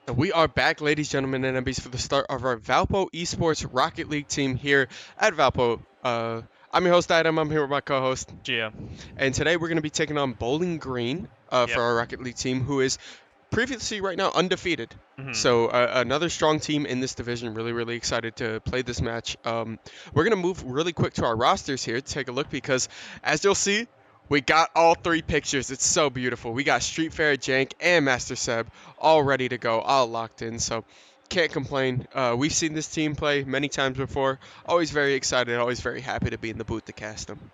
And we are back, ladies, gentlemen, and MBs, for the start of our Valpo Esports Rocket League team here at Valpo. I'm your host, Adam. I'm here with my co-host. Gia. And today we're going to be taking on Bowling Green for Yep. our Rocket League team, who is previously right now undefeated. Hmm. So another strong team in this division. Really, really excited to play this match. We're going to move really quick to our rosters here to take a look because, as you'll see, we got all three pictures. It's so beautiful. We got Street Fair, Jank, and Master Seb all ready to go, all locked in. So can't complain. We've seen this team play many times before. Always very excited. Always very happy to be in the booth to cast them.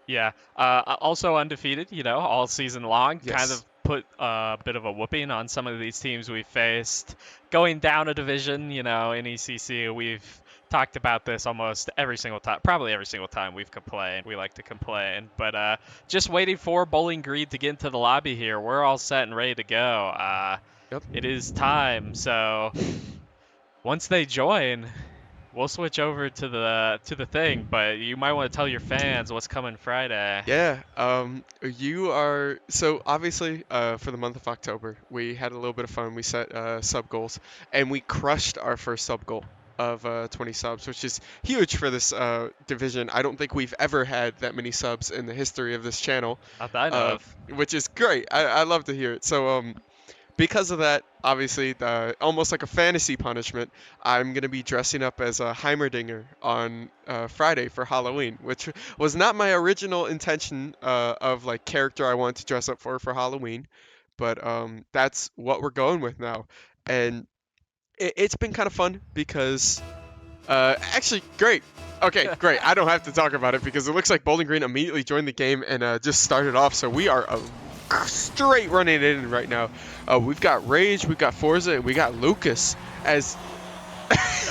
Yeah. Also undefeated, all season long. Kind Yes. of put a bit of a whooping on some of these teams we faced. Going down a division, NECC, we've talked about this almost every single time, probably every single time we've complained. We like to complain. But just waiting for Bowling Green to get into the lobby here. We're all set and ready to go. Yep. It is time. So once they join, we'll switch over to the thing, but you might want to tell your fans what's coming Friday. Yeah, you are so obviously for the month of October, we had a little bit of fun. We set sub goals, and we crushed our first sub goal of 20 subs, which is huge for this division. I don't think we've ever had that many subs in the history of this channel, Not that I know uh, of. which is great. I love to hear it. So because of that, obviously, almost like a fantasy punishment, I'm going to be dressing up as a Heimerdinger on Friday for Halloween, which was not my original intention of like character I wanted to dress up for Halloween, but that's what we're going with now. And it's been kind of fun because actually, great. Okay, great. I don't have to talk about it because it looks like Bowling Green immediately joined the game and just started off. So we are straight running it in right now. We've got Rage, we've got Forza, and we got Lucas as.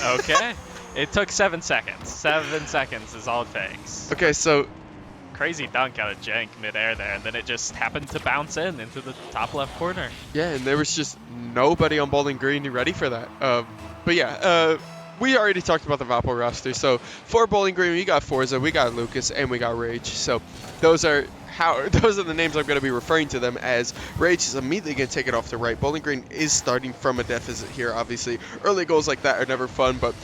Okay. It took 7 seconds. 7 seconds is all it takes. Okay, so Crazy dunk out of Jank midair there, and then it just happened to bounce into the top left corner. yeah, and there was just nobody on Bowling Green ready for that. But yeah, we already talked about the Valpo roster. So for Bowling Green, we got Forza, we got Lucas, and we got Rage. So those are those are the names I'm going to be referring to them as. Rage is immediately going to take it off the right. Bowling Green is starting from a deficit here. Obviously, early goals like that are never fun, but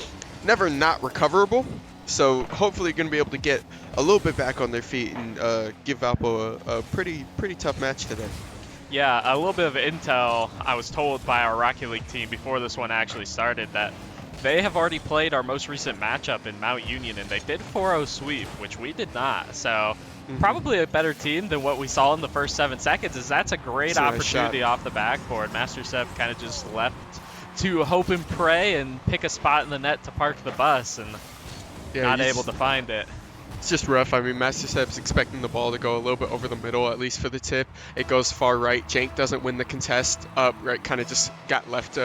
never not recoverable. So hopefully, going to be able to get a little bit back on their feet and give Valpo a pretty tough match today. Yeah, a little bit of intel I was told by our Rocket League team before this one actually started that they have already played our most recent matchup in Mount Union, and they did 4-0 sweep, which we did not. So probably a better team than what we saw in the first 7 seconds, as that's a great opportunity off the backboard. Master Seb kind of just left to hope and pray and pick a spot in the net to park the bus, and not able to find it. It's just rough. I mean, Master Seb's expecting the ball to go a little bit over the middle, at least for the tip. It goes far right. Jank doesn't win the contest up right, kind of just got left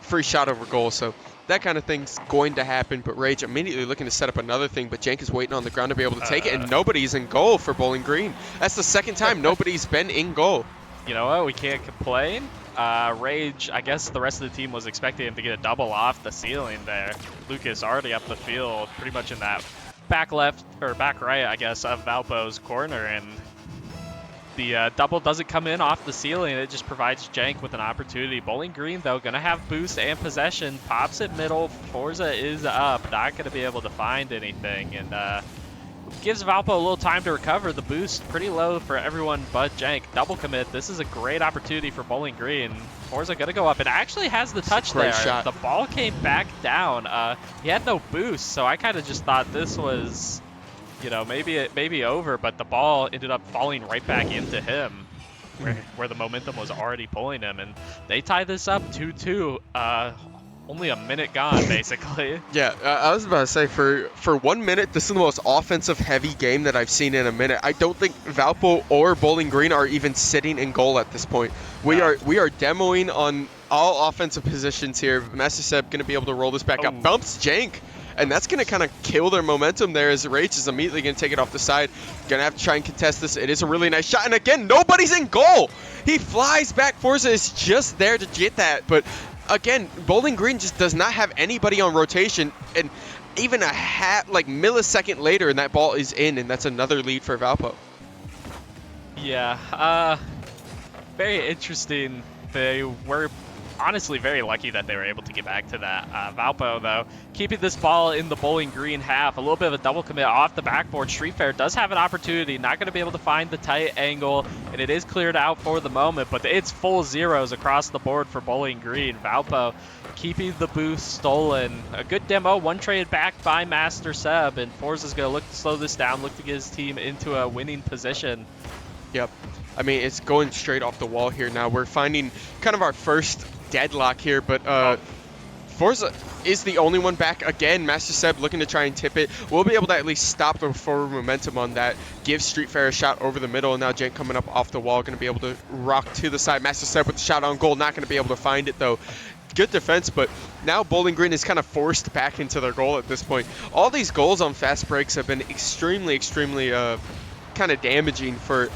free shot over goal. So that kind of thing's going to happen. But Rage immediately looking to set up another thing, but Jank is waiting on the ground to be able to take it, and nobody's in goal for Bowling Green. That's the second time nobody's been in goal. You know what? We can't complain. Rage, I guess the rest of the team was expecting him to get a double off the ceiling there. Lucas already up the field, pretty much in that back left, or back right, I guess, of Valpo's corner, and the double doesn't come in off the ceiling. It just provides Jank with an opportunity. Bowling Green, though, going to have boost and possession. Pops it middle. Forza is up. Not going to be able to find anything, and gives Valpo a little time to recover. The boost pretty low for everyone but Jank. Double commit. This is a great opportunity for Bowling Green. Forza going to go up. It actually has the touch there. Shot. The ball came back down. He had no boost, so I kind of just thought this was, maybe over, but the ball ended up falling right back into him, where the momentum was already pulling him, and they tie this up 2-2. Only a minute gone, basically. Yeah, I was about to say, for 1 minute, this is the most offensive-heavy game that I've seen in a minute. I don't think Valpo or Bowling Green are even sitting in goal at this point. We are demoing on all offensive positions here. Master Seb going to be able to roll this back up. Bumps Jank, and that's going to kind of kill their momentum there as Rage is immediately going to take it off the side. Going to have to try and contest this. It is a really nice shot, and again, nobody's in goal. He flies back. Forza is just there to get that, but again, Bowling Green just does not have anybody on rotation, and even a millisecond later, and that ball is in, and that's another lead for Valpo. Yeah, very interesting. They were honestly very lucky that they were able to get back to that. Valpo, though, keeping this ball in the Bowling Green half. A little bit of a double commit off the backboard. Street Fair does have an opportunity. Not going to be able to find the tight angle, and it is cleared out for the moment, but it's full zeros across the board for Bowling Green. Valpo keeping the boost stolen. A good demo, one trade back by Master Seb, and Forza's going to look to slow this down, look to get his team into a winning position. Yep. I mean, it's going straight off the wall here now. We're finding kind of our first deadlock here, but Forza is the only one back again. Master Seb looking to try and tip it. We'll be able to at least stop the forward momentum on that. Give Street Fair a shot over the middle. And now Jank coming up off the wall, going to be able to rock to the side. Master Seb with the shot on goal. Not going to be able to find it, though. Good defense, but now Bowling Green is kind of forced back into their goal at this point. All these goals on fast breaks have been extremely kind of damaging for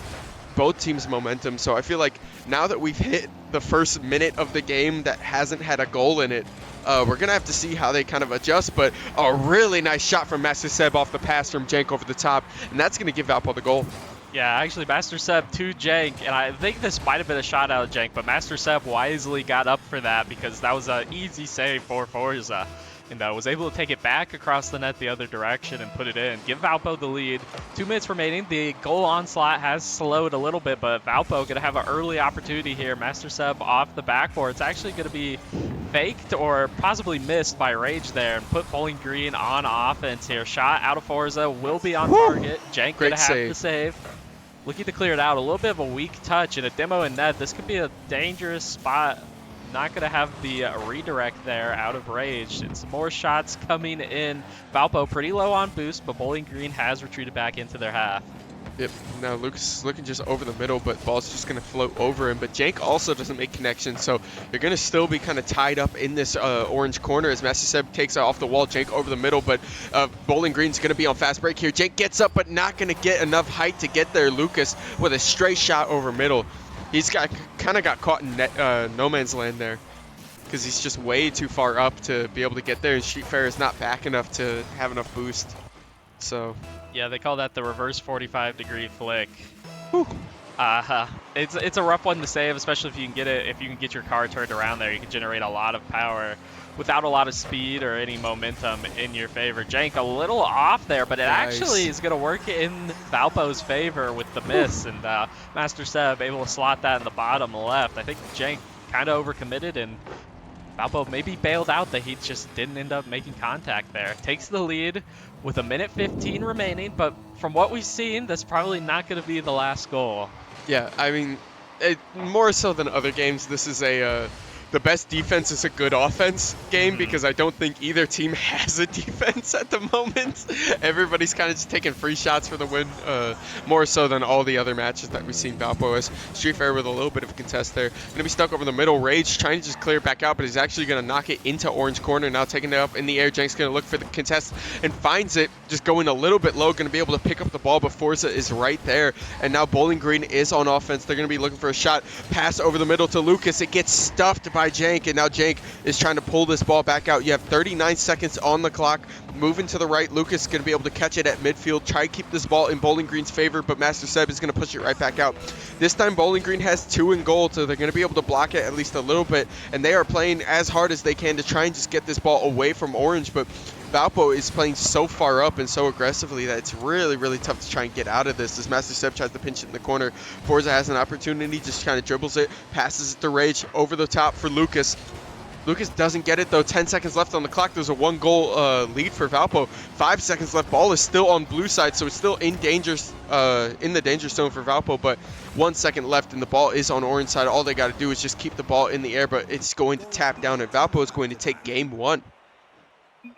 both teams' momentum. So I feel like now that we've hit the first minute of the game that hasn't had a goal in it, we're going to have to see how they kind of adjust. But a really nice shot from Master Seb off the pass from Jank over the top, and that's going to give Valpo the goal. Yeah, actually, Master Seb to Jank, and I think this might have been a shot out of Jank, but Master Seb wisely got up for that because that was an easy save for Forza, and was able to take it back across the net the other direction and put it in. Give Valpo the lead. 2 minutes remaining. The goal onslaught has slowed a little bit, but Valpo going to have an early opportunity here. Master Seb off the backboard. It's actually going to be faked or possibly missed by Rage there and put Bowling Green on offense here. Shot out of Forza will be on target. Jank going to have the save. Looking to clear it out. A little bit of a weak touch and a demo in net. This could be a dangerous spot. Not going to have the redirect there out of Rage. And some more shots coming in. Valpo pretty low on boost, but Bowling Green has retreated back into their half. Yep, now Lucas is looking just over the middle, but ball's just going to float over him. But Jank also doesn't make connections, so you're going to still be kind of tied up in this orange corner as Master Seb takes it off the wall. Jank over the middle, but Bowling Green's going to be on fast break here. Jank gets up, but not going to get enough height to get there. Lucas with a straight shot over middle. He's kind of got caught in no man's land there because he's just way too far up to be able to get there, and Street Fair is not back enough to have enough boost. So yeah, they call that the reverse 45-degree flick. It's a rough one to save, especially if you can get it. If you can get your car turned around there, you can generate a lot of power without a lot of speed or any momentum in your favor. Jank a little off there, but it actually is going to work in Valpo's favor with the miss, and Master Seb able to slot that in the bottom left. I think Jank kind of overcommitted, and Valpo maybe bailed out that he just didn't end up making contact there. Takes the lead with 1:15 remaining, but from what we've seen, that's probably not going to be the last goal. Yeah, I mean, more so than other games, this is the best defense is a good offense game because I don't think either team has a defense at the moment. Everybody's kind of just taking free shots for the win, more so than all the other matches that we've seen Valpo as. Street Fair with a little bit of a contest there. Going to be stuck over the middle. Rage trying to just clear it back out, but he's actually going to knock it into orange corner. Now taking it up in the air. Jank's going to look for the contest and finds it, just going a little bit low. Going to be able to pick up the ball, but Forza is right there. And now Bowling Green is on offense. They're going to be looking for a shot. Pass over the middle to Lucas. It gets stuffed by Jank, and now Jank is trying to pull this ball back out. You have 39 seconds on the clock. Moving to the right, Lucas is going to be able to catch it at midfield. Try to keep this ball in Bowling Green's favor, but Master Seb is going to push it right back out. This time Bowling Green has 2 in goal, so they're going to be able to block it at least a little bit, and they are playing as hard as they can to try and just get this ball away from Orange, but Valpo is playing so far up and so aggressively that it's really tough to try and get out of this. As Master Seb tries to pinch it in the corner, Forza has an opportunity, just kind of dribbles it, passes it to Rage, over the top for Lucas. Lucas doesn't get it though. 10 seconds left on the clock. There's a 1-goal lead for Valpo. 5 seconds left. Ball is still on blue side, so it's still in the danger zone for Valpo, but 1 second left and the ball is on orange side. All they got to do is just keep the ball in the air, but it's going to tap down, and Valpo is going to take game 1.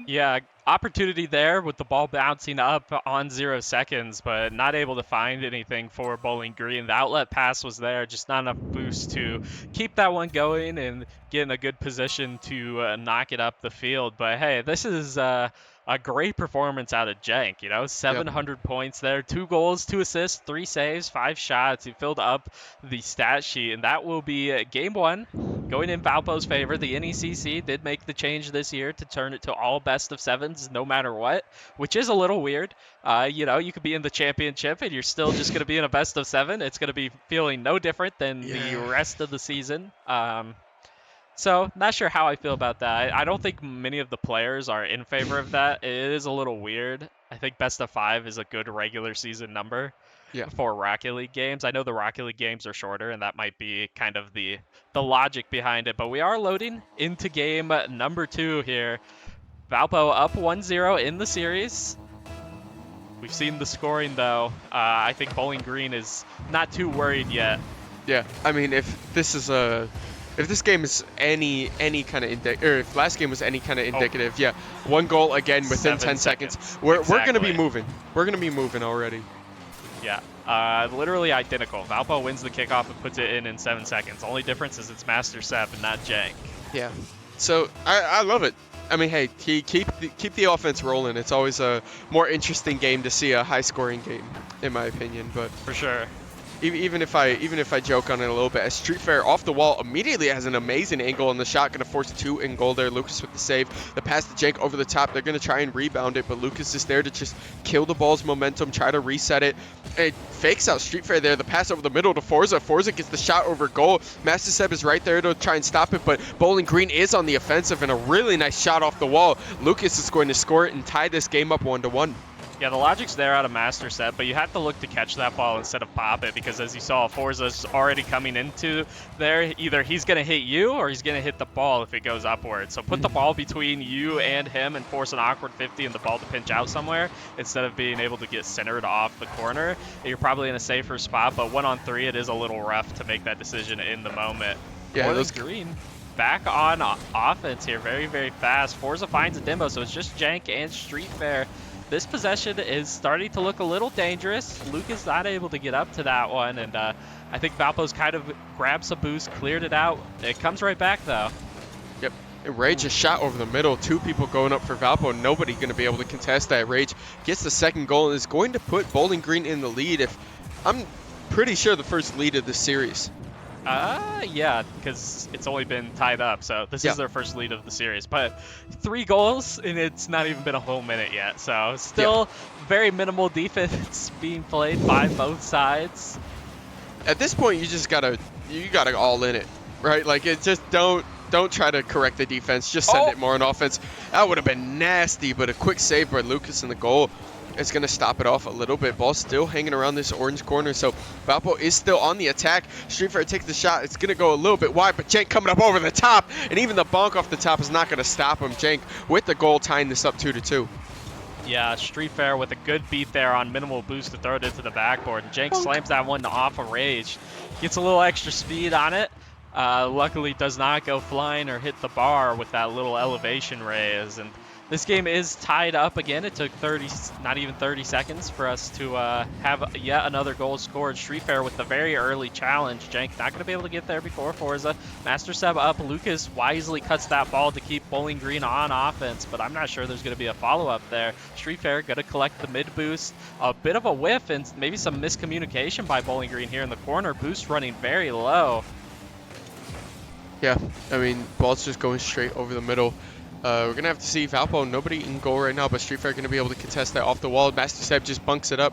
Yeah, opportunity there with the ball bouncing up on 0 seconds, but not able to find anything for Bowling Green. The outlet pass was there, just not enough boost to keep that one going and get in a good position to knock it up the field. But hey, this is a great performance out of Jank, 700 points there, 2 goals, 2 assists, 3 saves, 5 shots. He filled up the stat sheet, and that will be game 1 going in Valpo's favor. The NECC did make the change this year to turn it to all best of 7s no matter what, which is a little weird. You could be in the championship and you're still just going to be in a best of 7. It's going to be feeling no different than the rest of the season. So, not sure how I feel about that. I don't think many of the players are in favor of that. It is a little weird. I think best of 5 is a good regular season number Yeah. for Rocket League games. I know the Rocket League games are shorter, and that might be kind of the logic behind it. But we are loading into game number 2 here. Valpo up 1-0 in the series. We've seen the scoring, though. I think Bowling Green is not too worried yet. Yeah, I mean, if this game is any kind of or if last game was any kind of indicative, yeah, 1 goal again within 10 seconds. We're gonna be moving. We're gonna be moving already. Yeah, literally identical. Valpo wins the kickoff and puts it in 7 seconds. Only difference is it's Master Sep and not Jank. Yeah, so I love it. I mean, hey, keep the offense rolling. It's always a more interesting game to see, a high-scoring game, in my opinion. But For sure. even if I joke on it a little bit, as Street Fair off the wall immediately has an amazing angle on the shot, going to force 2 in goal there. Lucas with the save, the pass to Jank over the top. They're going to try and rebound it, but Lucas is there to just kill the ball's momentum, try to reset it. It fakes out Street Fair there. The pass over the middle to Forza. Forza gets the shot over goal. Master Seb is right there to try and stop it, but Bowling Green is on the offensive and a really nice shot off the wall. Lucas is going to score it and tie this game up 1-1. Yeah, the logic's there out of Master Set, but you have to look to catch that ball instead of pop it, because as you saw, Forza's already coming into there. Either he's going to hit you or he's going to hit the ball if it goes upward. So put the ball between you and him and force an awkward 50 and the ball to pinch out somewhere instead of being able to get centered off the corner. You're probably in a safer spot, but 1-on-3, it is a little rough to make that decision in the moment. Yeah, those Green back on offense here very, very fast. Forza finds a demo, so it's just Jank and Street Fair. This possession is starting to look a little dangerous. Luke is not able to get up to that one, and I think Valpo's kind of grabbed some boost, cleared it out. It comes right back, though. Yep. And Rage a shot over the middle. 2 people going up for Valpo. Nobody going to be able to contest that. Rage gets the second goal and is going to put Bowling Green in the lead. I'm pretty sure the first lead of this series. Yeah, because it's only been tied up, so this is their first lead of the series. But 3 goals, and it's not even been a whole minute yet, so still very minimal defense being played by both sides. At this point, you gotta all in it, right? Like, it just don't try to correct the defense. Just send it more on offense. That would have been nasty, but a quick save by Lucas in the goal. It's going to stop it off a little bit. Ball still hanging around this orange corner, so Valpo is still on the attack. Street Fair takes the shot. It's going to go a little bit wide, but Jank coming up over the top, and even the bonk off the top is not going to stop him. Jank with the goal tying this up 2-2. Yeah, Street Fair with a good beat there on minimal boost to throw it into the backboard. And Jank slams that one off of Rage. Gets a little extra speed on it. Luckily does not go flying or hit the bar with that little elevation raise. And this game is tied up again. It took not even 30 seconds for us to have yet another goal scored. Street Fair with the very early challenge. Jank not going to be able to get there before Forza. Master Seb up. Lucas wisely cuts that ball to keep Bowling Green on offense, but I'm not sure there's going to be a follow-up there. Street Fair going to collect the mid boost. A bit of a whiff and maybe some miscommunication by Bowling Green here in the corner. Boost running very low. Yeah, I mean, ball's just going straight over the middle. We're going to have to see Valpo. Nobody in goal right now, but Street Fair going to be able to contest that off the wall. Master Seb just bunks it up.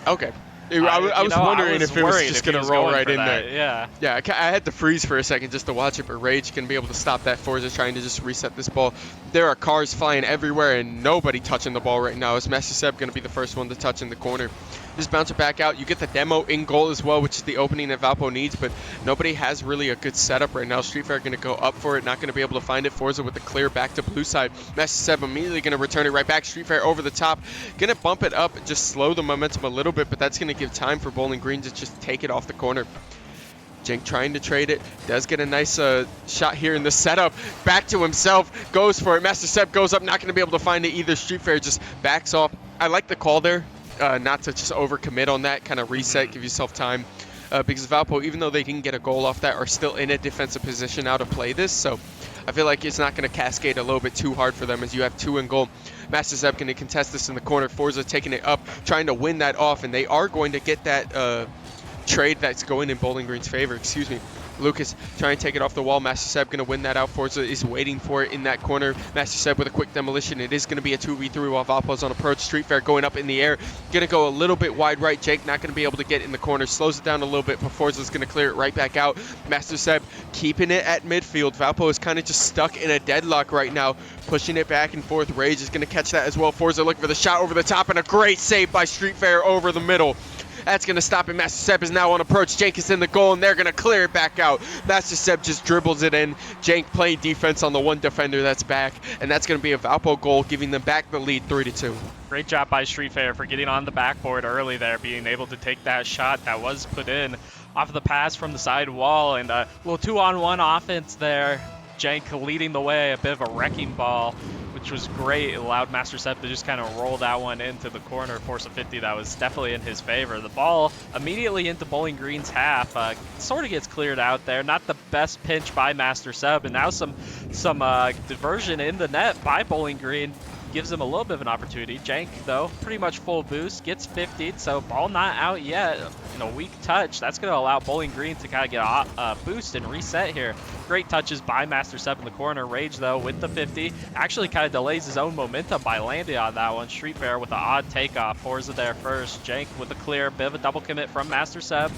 Okay. I was wondering if it was just going to roll right in there. Yeah. Yeah, I had to freeze for a second just to watch it, but Rage can be able to stop that. Forza trying to just reset this ball. There are cars flying everywhere and nobody touching the ball right now. Is Master Seb going to be the first one to touch in the corner? Just bounce it back out. You get the demo in goal as well, which is the opening that Valpo needs, but nobody has really a good setup right now. Street Fair going to go up for it, not going to be able to find it. Forza with the clear back to blue side. Master Seb immediately going to return it right back. Street Fair over the top. Going to bump it up, just slow the momentum a little bit, but that's going to give time for Bowling Green to just take it off the corner. Jank trying to trade it, does get a nice shot here in the setup, back to himself, goes for it. Master Seb goes up, not going to be able to find it either. Street Fair just backs off. I like the call there, not to just overcommit on that, kind of reset, give yourself time, because Valpo, even though they didn't get a goal off that, are still in a defensive position now to play this, so I feel like it's not going to cascade a little bit too hard for them as you have 2 in goal. Master Seb going to contest this in the corner. Forza taking it up, trying to win that off, and they are going to get that trade that's going in Bowling Green's favor. Excuse me. Lucas trying to take it off the wall. Master Seb going to win that out. Forza is waiting for it in that corner. Master Seb with a quick demolition. It is going to be a 2v3 while Valpo's on approach. Street Fair going up in the air. Going to go a little bit wide right. Jake not going to be able to get in the corner. Slows it down a little bit, but Forza's going to clear it right back out. Master Seb keeping it at midfield. Valpo is kind of just stuck in a deadlock right now, pushing it back and forth. Rage is going to catch that as well. Forza looking for the shot over the top, and a great save by Streetfair over the middle. That's going to stop it. Master Seb is now on approach. Jank is in the goal, and they're going to clear it back out. Master Seb just dribbles it in. Jank playing defense on the one defender that's back, and that's going to be a Valpo goal, giving them back the lead 3-2. Great job by Streetfair for getting on the backboard early there, being able to take that shot that was put in off of the pass from the side wall, and a little 2-on-1 offense there. Jank leading the way, a bit of a wrecking ball, which was great. It allowed Master Sep to just kind of roll that one into the corner, force a 50 that was definitely in his favor. The ball immediately into Bowling Green's half, sort of gets cleared out there. Not the best pinch by Master Seb, and now some diversion in the net by Bowling Green gives him a little bit of an opportunity. Jank, though, pretty much full boost, gets 50'd, so ball not out yet. In a weak touch, that's going to allow Bowling Green to kind of get a boost and reset here. Great touches by Master Sep in the corner. Rage, though, with the 50, actually kind of delays his own momentum by landing on that one. Streetfair with an odd takeoff. Forza there first. Jank with a clear, bit of a double commit from Master Sep.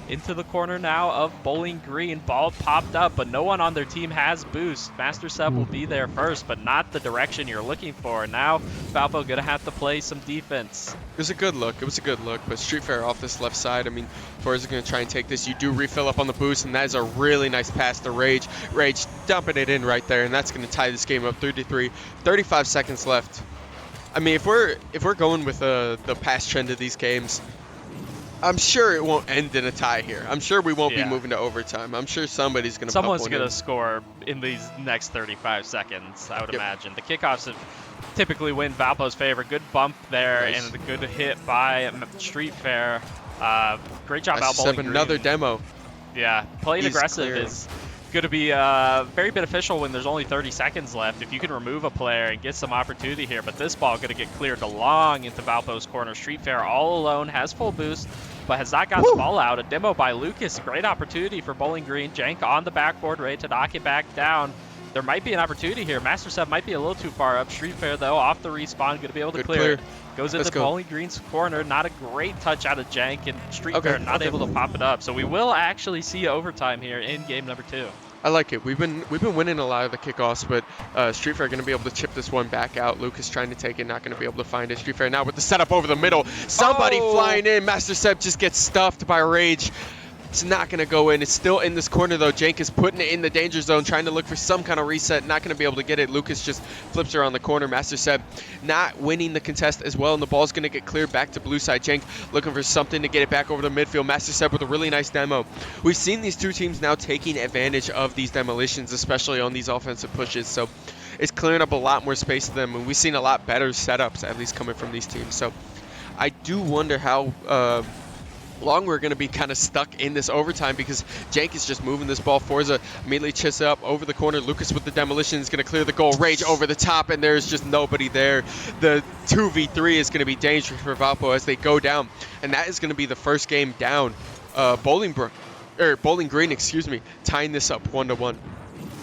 Into the corner now of Bowling Green. Ball popped up, but no one on their team has boost. Master Sep will be there first, but not the direction you're looking for. Now, Valpo gonna have to play some defense. It was a good look. It was a good look, but Streetfair off this left side. I mean, Forza going to try and take this. You do refill up on the boost, and that is a really nice pass to Rage. Rage dumping it in right there, and that's going to tie this game up 3-3. 35 seconds left. I mean, if we're going with the past trend of these games, I'm sure it won't end in a tie here. I'm sure we won't be moving to overtime. I'm sure somebody's going to pop one in. Someone's going to score in these next 35 seconds, I would imagine. The kickoffs have typically win Valpo's favor. Good bump there, nice. And a good hit by Streetfair. Great job out Bowling Green. Another demo. Yeah, playing aggressive is going to be very beneficial when there's only 30 seconds left. If you can remove a player and get some opportunity here, but this ball going to get cleared long into Valpo's corner. Streetfair all alone, has full boost, but has not got the ball out. A demo by Lucas, great opportunity for Bowling Green. Jank on the backboard, ready to knock it back down. There might be an opportunity here. Master Sep might be a little too far up. Streetfair, though, off the respawn, going to be able to clear it. Goes into Bowling Green's corner. Not a great touch out of Jank, and Streetfair not able to pop it up. So we will actually see overtime here in game number 2. I like it. We've been winning a lot of the kickoffs, but Streetfair going to be able to chip this one back out. Lucas trying to take it, not going to be able to find it. Streetfair now with the setup over the middle. Somebody flying in. Master Sep just gets stuffed by Rage. It's not going to go in. It's still in this corner, though. Jank is putting it in the danger zone, trying to look for some kind of reset. Not going to be able to get it. Lucas just flips around the corner. Master Seb not winning the contest as well, and the ball's going to get cleared back to blue side. Jank looking for something to get it back over to midfield. Master Seb with a really nice demo. We've seen these two teams now taking advantage of these demolitions, especially on these offensive pushes. So it's clearing up a lot more space to them, and we've seen a lot better setups, at least coming from these teams. So I do wonder how long we're going to be kind of stuck in this overtime, because Jank is just moving this ball. Forza immediately chips up over the corner. Lucas with the demolition is going to clear the goal. Rage over the top, and there's just nobody there. The 2v3 is going to be dangerous for Valpo as they go down, and that is going to be the first game down. Bowling Green, excuse me, tying this up 1-1.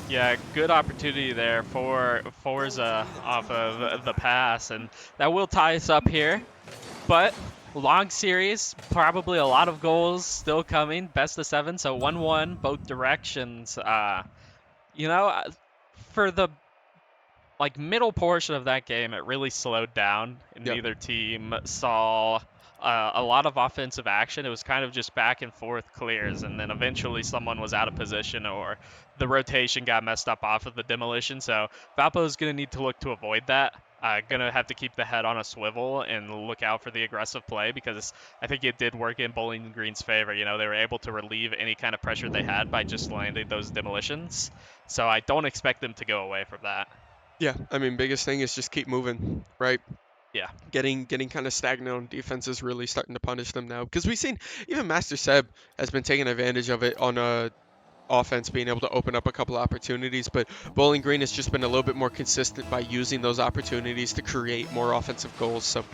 Yeah, good opportunity there for Forza off of the pass, and that will tie us up here. But long series, probably a lot of goals still coming. Best of 7, so 1-1 both directions. You know, for the middle portion of that game, it really slowed down. Neither team saw a lot of offensive action. It was kind of just back and forth clears, and then eventually someone was out of position or the rotation got messed up off of the demolition. So Valpo is going to need to look to avoid that. Going to have to keep the head on a swivel and look out for the aggressive play, because I think it did work in Bowling Green's favor. You know, they were able to relieve any kind of pressure they had by just landing those demolitions. So I don't expect them to go away from that. Yeah, I mean, biggest thing is just keep moving, right? Yeah. Getting kind of stagnant on defense is really starting to punish them now, because we've seen even Master Seb has been taking advantage of it on offense, being able to open up a couple opportunities, but Bowling Green has just been a little bit more consistent by using those opportunities to create more offensive goals. So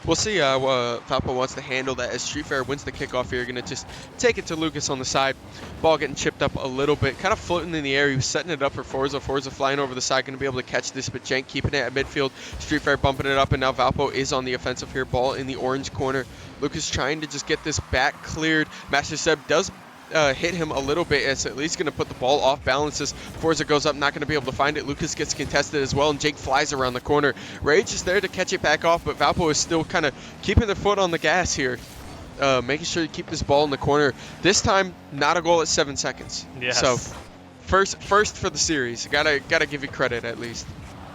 we'll see how Valpo wants to handle that as Streetfair wins the kickoff here. Going to just take it to Lucas on the side. Ball getting chipped up a little bit, kind of floating in the air. He was setting it up for Forza. Forza flying over the side, going to be able to catch this, but Jank keeping it at midfield. Streetfair bumping it up, and now Valpo is on the offensive here. Ball in the orange corner. Lucas trying to just get this back cleared. Master Seb does hit him a little bit. It's at least going to put the ball off balance as Forza goes up, not going to be able to find it. Lucas gets contested as well, and Jake flies around the corner. Rage is there to catch it back off, but Valpo is still kind of keeping their foot on the gas here. Making sure to keep this ball in the corner. This time, not a goal at 7 seconds. Yes. So, first for the series. Gotta give you credit at least.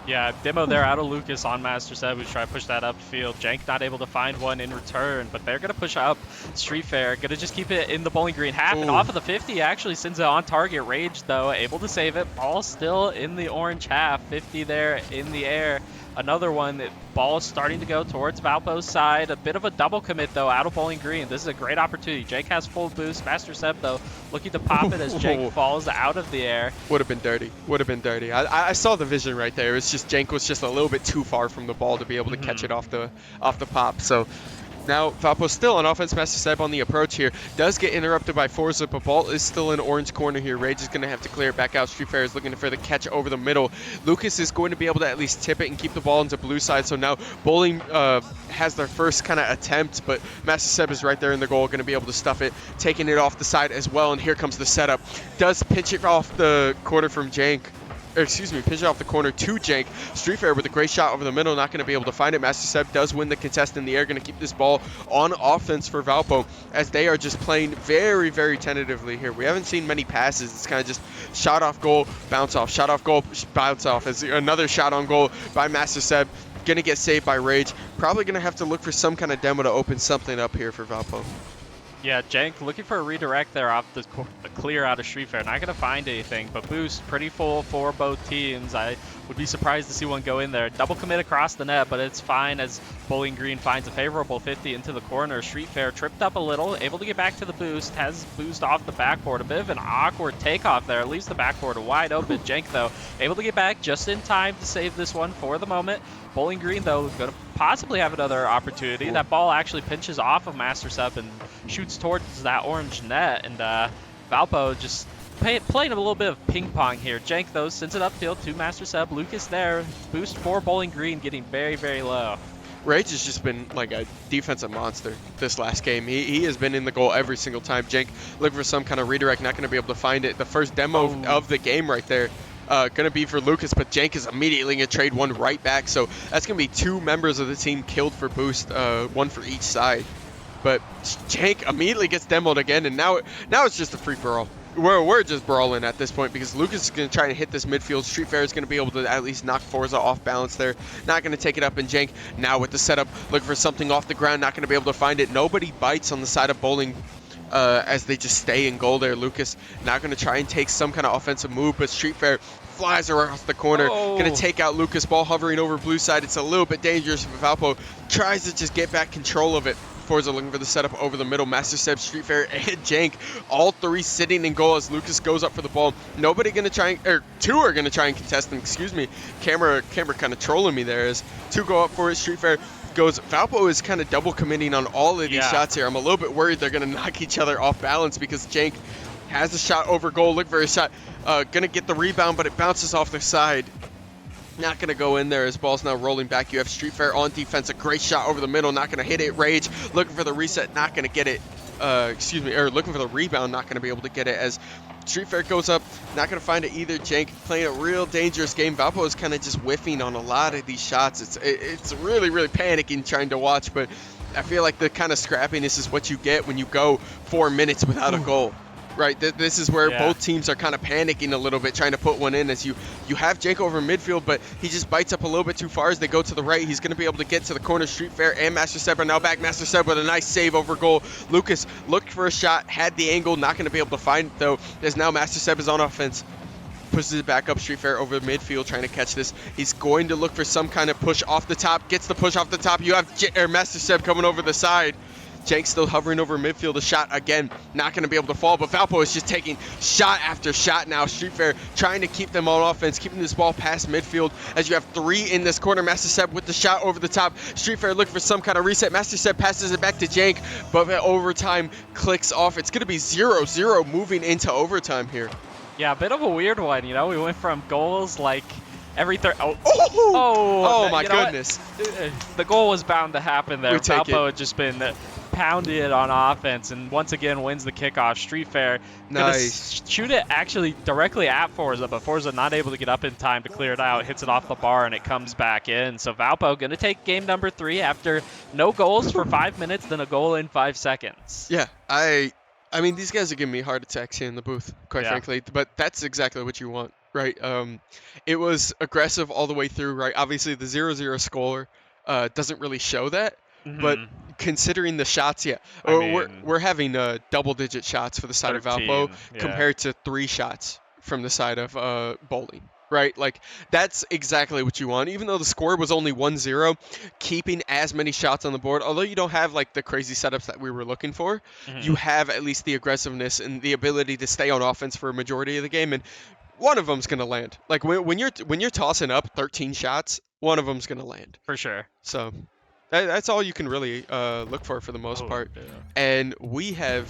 Yeah, demo there out of Lucas on Master Seb, who's trying to push that upfield. Jank not able to find one in return, but they're going to push up. Street Fair going to just keep it in the Bowling Green half, and off of the 50 actually sends it on target. Rage, though, able to save it. Ball still in the orange half, 50 there in the air. Another one, ball starting to go towards Valpo's side. A bit of a double commit, though, out of Bowling Green. This is a great opportunity. Jake has full boost. Master Seb, though, looking to pop it as Jake falls out of the air. Would have been dirty. Would have been dirty. I saw the vision right there. It's just Jank was just a little bit too far from the ball to be able to catch it off the pop. So now Valpo's still on offense. Master Seb on the approach here. Does get interrupted by Forza, but ball is still in orange corner here. Rage is going to have to clear it back out. Street Fair is looking for the catch over the middle. Lucas is going to be able to at least tip it and keep the ball into blue side. So now Bowling has their first kind of attempt, but Master Seb is right there in the goal, going to be able to stuff it, taking it off the side as well. And here comes the setup. Does pinch it off the corner from Jank. Pinch it off the corner to Jank. Street Fair with a great shot over the middle, not going to be able to find it. Master Seb does win the contest in the air, going to keep this ball on offense for Valpo as they are just playing very, very tentatively here. We haven't seen many passes. It's kind of just shot off goal, bounce off, shot off goal, bounce off. As another shot on goal by Master Seb, going to get saved by Rage. Probably going to have to look for some kind of demo to open something up here for Valpo. Yeah, Jank looking for a redirect there off the clear out of Street Fair. Not going to find anything, but boost pretty full for both teams. I would be surprised to see one go in there. Double commit across the net, but it's fine as Bowling Green finds a favorable 50 into the corner. Street Fair tripped up a little, able to get back to the boost, has boost off the backboard. A bit of an awkward takeoff there, leaves the backboard wide open. Jank, though, able to get back just in time to save this one for the moment. Bowling Green, though, going to possibly have another opportunity. That ball actually pinches off of Master Seb and shoots towards that orange net. And Valpo just playing a little bit of ping pong here. Jank, though, sends it upfield to Master Seb. Lucas there. Boost for Bowling Green, getting very, very low. Rage has just been like a defensive monster this last game. He has been in the goal every single time. Jank looking for some kind of redirect, not going to be able to find it. The first demo of the game right there. Going to be for Lucas, but Jank is immediately going to trade one right back. So that's going to be 2 members of the team killed for boost, one for each side. But Jank immediately gets demoed again, and now it's just a free-for-all. We're just brawling at this point because Lucas is going to try and hit this midfield. Street Fair is going to be able to at least knock Forza off balance there. Not going to take it up, and Jank now with the setup, looking for something off the ground, not going to be able to find it. Nobody bites on the side of Bowling as they just stay in goal there. Lucas not going to try and take some kind of offensive move, but Street Fair flies across the corner, going to take out Lucas. Ball hovering over blue side. It's a little bit dangerous if Valpo tries to just get back control of it. Forza looking for the setup over the middle. Master Seb, Street Fair, and Jank, all 3 sitting in goal as Lucas goes up for the ball. Nobody going to try, or 2 are going to try and contest them. Excuse me. Camera kind of trolling me there as 2 go up for it. Street Fair goes. Valpo is kind of double committing on all of these shots here. I'm a little bit worried they're going to knock each other off balance because Jank has a shot over goal. Look for a shot. Going to get the rebound, but it bounces off the side. Not going to go in there as ball's now rolling back. You have Street Fair on defense. A great shot over the middle. Not going to hit it. Rage looking for the reset. Not going to get it. Looking for the rebound. Not going to be able to get it as Street Fair goes up. Not going to find it either. Jank playing a real dangerous game. Valpo is kind of just whiffing on a lot of these shots. It's really, really panicking trying to watch, but I feel like the kind of scrappiness is what you get when you go 4 minutes without a goal. Right, this is where both teams are kind of panicking a little bit, trying to put one in as you have Jank over midfield, but he just bites up a little bit too far as they go to the right. He's going to be able to get to the corner. Street Fair and Master Seb are now back. Master Seb with a nice save over goal. Lucas looked for a shot, had the angle, not going to be able to find it though, as now Master Seb is on offense. Pushes it back up. Street Fair over midfield trying to catch this. He's going to look for some kind of push off the top. Gets the push off the top. You have Master Seb coming over the side. Jank still hovering over midfield. A shot again, not going to be able to fall, but Valpo is just taking shot after shot now. Street Fair trying to keep them on offense, keeping this ball past midfield as you have 3 in this corner. Master Seb with the shot over the top. Street Fair looking for some kind of reset. Master Seb passes it back to Jank, but overtime clicks off. It's going to be 0-0 moving into overtime here. Yeah, a bit of a weird one, you know. We went from goals like every third. Oh my goodness. The goal was bound to happen there. Valpo had just been pounding it on offense, and once again wins the kickoff. Street Fair gonna Nice. shoot it actually directly at Forza, but Forza not able to get up in time to clear it out. Hits it off the bar, and it comes back in. So Valpo gonna take game number 3 after no goals for 5 minutes, then a goal in 5 seconds. Yeah, I mean, these guys are giving me heart attacks here in the booth, quite frankly. But that's exactly what you want, right? It was aggressive all the way through, right? Obviously, the 0-0 score doesn't really show that, but considering the shots, yeah, I mean, we're having double-digit shots for the side of 13, Valpo yeah. compared to 3 shots from the side of Bowling. Right, like that's exactly what you want. Even though the score was only 1-0, keeping as many shots on the board, although you don't have like the crazy setups that we were looking for, you have at least the aggressiveness and the ability to stay on offense for a majority of the game, and one of them's gonna land. Like when you're tossing up 13 shots, one of them's gonna land. For sure. So that's all you can really look for the most part. Yeah. And we have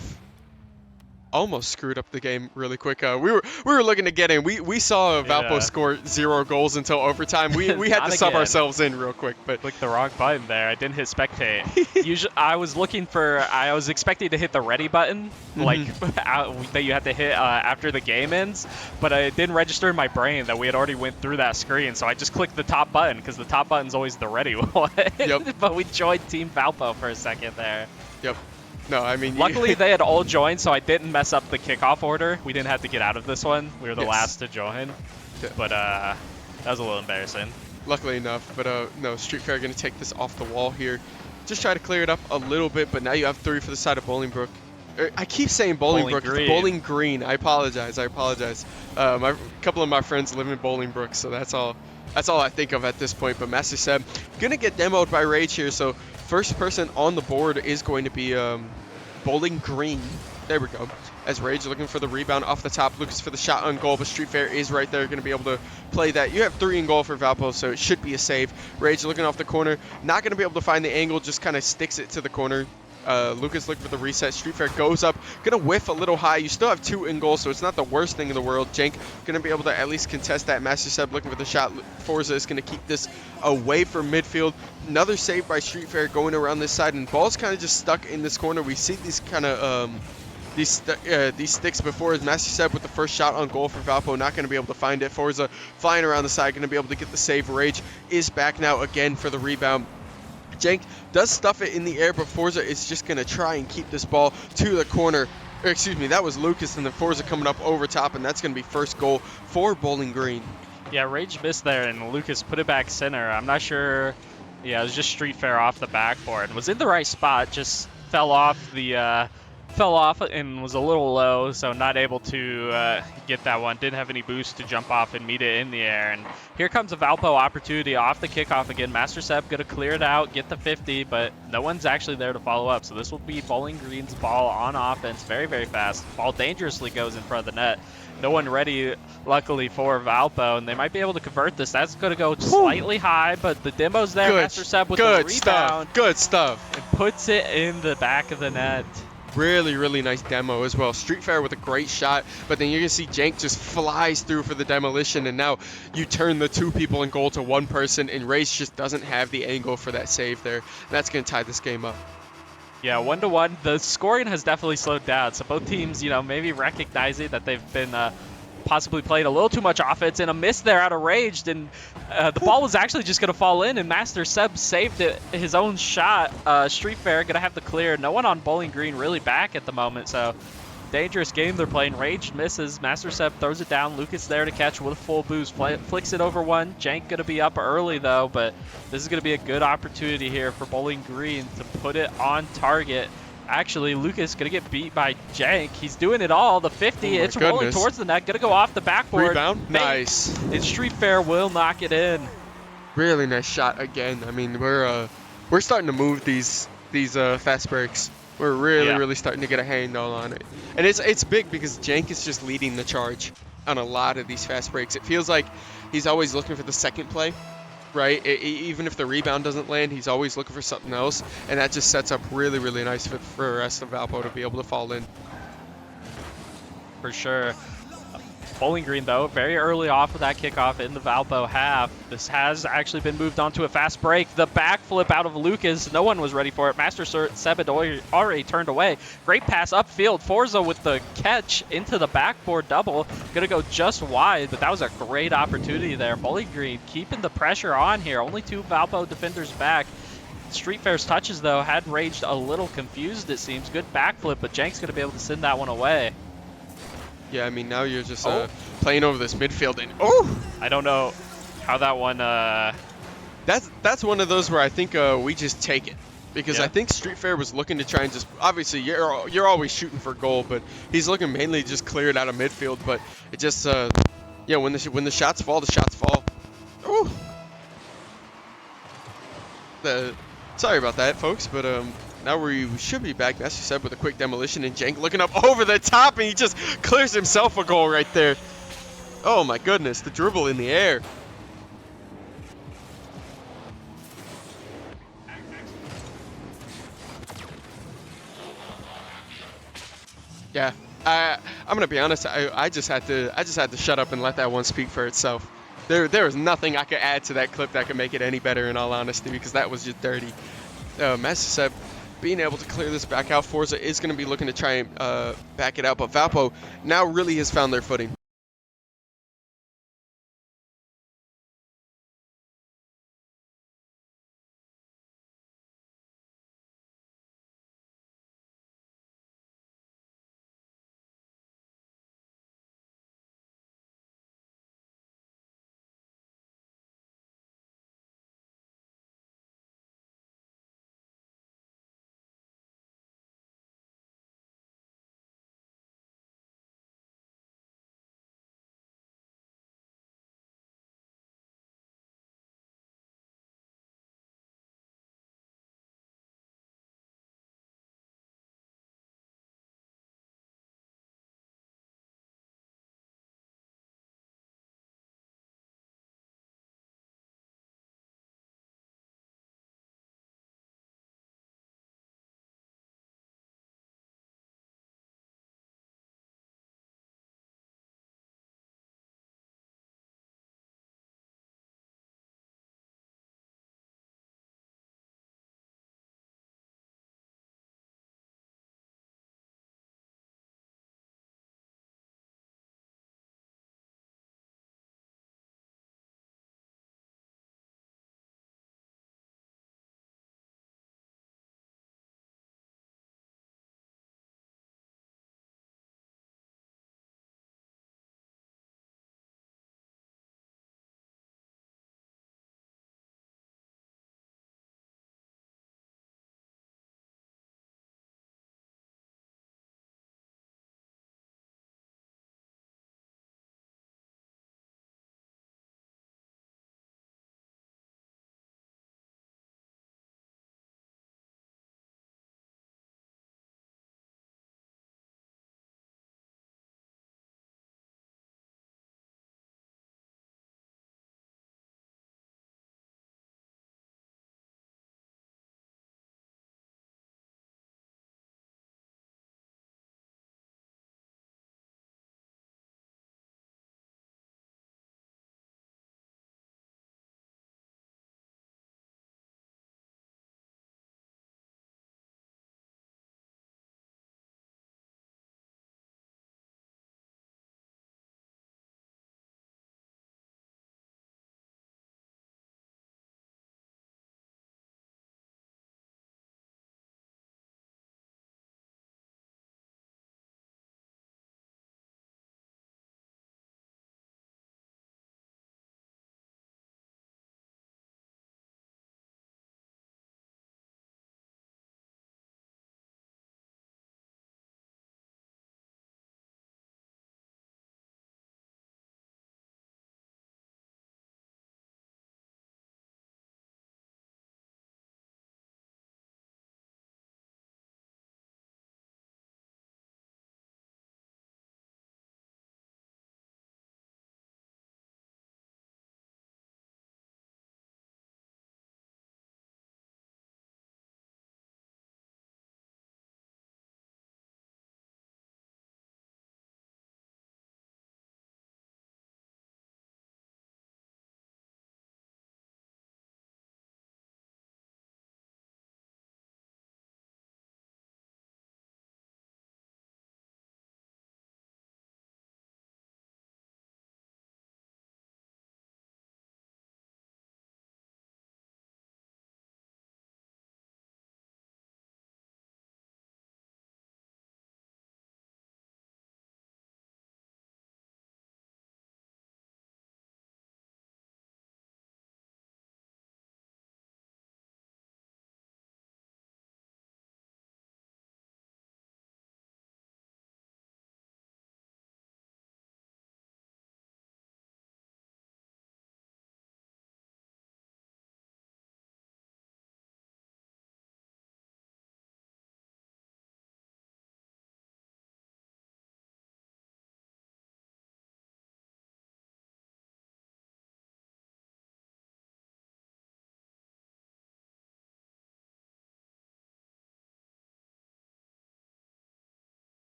almost screwed up the game really quick. We were looking to get in. We saw Valpo score 0 goals until overtime. We had to sub ourselves in real quick, but clicked the wrong button there. I didn't hit spectate. Usually, I was expecting to hit the ready button, like that you had to hit after the game ends, but it didn't register in my brain that we had already went through that screen. So I just clicked the top button because the top button's always the ready one. Yep. But we joined Team Valpo for a second there. Yep. No, I mean, luckily they had all joined, so I didn't mess up the kickoff order. We didn't have to get out of this one. We were the last to join, but that was a little embarrassing. Luckily enough, but no, Street Fair going to take this off the wall here. Just try to clear it up a little bit, but now you have 3 for the side of Bolingbrook. I keep saying Bolingbrook. It's Bowling Green. I apologize. A couple of my friends live in Bolingbrook, so that's all I think of at this point. But Master Seb going to get demoed by Rage here, so first person on the board is going to be Bowling Green. There we go. As Rage looking for the rebound off the top. Lucas for the shot on goal, but Street Fair is right there, going to be able to play that. You have 3 in goal for Valpo, so it should be a save. Rage looking off the corner. Not going to be able to find the angle, just kind of sticks it to the corner. Lucas looking for the reset. Street Fair goes up. Going to whiff a little high. You still have 2 in goal, so it's not the worst thing in the world. Jank going to be able to at least contest that. Master Seb looking for the shot. Forza is going to keep this away from midfield. Another save by Street Fair going around this side, and ball's kind of just stuck in this corner. We see these kind of these sticks before, as Master Seb with the first shot on goal for Valpo, not going to be able to find it. Forza flying around the side, going to be able to get the save. Rage is back now again for the rebound. Jank does stuff it in the air, but Forza is just going to try and keep this ball to the corner. Excuse me, that was Lucas, and then Forza coming up over top, and that's going to be first goal for Bowling Green. Yeah, Rage missed there, and Lucas put it back center. I'm not sure. Yeah, it was just Street Fair off the backboard. Was in the right spot, just fell off and was a little low, so not able to get that one. Didn't have any boost to jump off and meet it in the air. And here comes a Valpo opportunity off the kickoff again. Master Seb going to clear it out, get the 50, but no one's actually there to follow up. So this will be Bowling Green's ball on offense, very, very fast. Ball dangerously goes in front of the net. No one ready, luckily, for Valpo, and they might be able to convert this. That's going to go slightly high, but the demo's there. Master Seb with the rebound. Good stuff. And puts it in the back of the net. Really, really nice demo as well. Street Fair with a great shot, but then you're going to see Jank just flies through for the demolition, and now you turn the 2 people in goal to 1 person, and Race just doesn't have the angle for that save there. And that's going to tie this game up. Yeah, 1-1. The scoring has definitely slowed down, so both teams, maybe recognizing that they've been possibly played a little too much offense, and a miss there out of Rage, and the ball was actually just going to fall in, and Master Seb saved it, his own shot. Street Fair going to have to clear. No one on Bowling Green really back at the moment, so dangerous game they're playing. Rage misses. Master Seb throws it down. Lucas there to catch with a full boost. Flicks it over one. Jank going to be up early, though, but this is going to be a good opportunity here for Bowling Green to put it on target. Actually, Lucas going to get beat by Jank. He's doing it all. The 50, it's rolling towards the net. Going to go off the backboard. Rebound. Nice. And Street Fair will knock it in. Really nice shot again. I mean, we're starting to move these fast breaks. We're really starting to get a handle on it. And it's big because Jank is just leading the charge on a lot of these fast breaks. It feels like he's always looking for the second play. Right, even if the rebound doesn't land, he's always looking for something else, and that just sets up really, really nice for the rest of Valpo to be able to fall in. For sure. Bowling Green, though, very early off with that kickoff in the Valpo half. This has actually been moved on to a fast break. The backflip out of Lucas, no one was ready for it. Master Seb had already turned away. Great pass upfield. Forza with the catch into the backboard double. Gonna go just wide, but that was a great opportunity there. Bowling Green keeping the pressure on here. Only 2 Valpo defenders back. Street Fair's touches, though, had raged a little confused, it seems. Good backflip, but Jank's gonna be able to send that one away. Yeah, I mean, now you're just Oh. playing over this midfield, and oh, I don't know how that one. that's one of those where I think we just take it because Yeah. I think Street Fair was looking to try and just obviously you're always shooting for goal, but he's looking mainly to just clear it out of midfield. But it just yeah, when the shots fall, the shots fall. Ooh. Sorry about that, folks, but now we should be back, as you said, with a quick demolition, and Jank looking up over the top, and he just clears himself a goal right there. Oh my goodness, the dribble in the air. Yeah, I'm gonna be honest. I just had to shut up and let that one speak for itself. There was nothing I could add to that clip that could make it any better, in all honesty, because that was just dirty. As I said, being able to clear this back out, Forza is going to be looking to try and back it out, but Valpo now really has found their footing.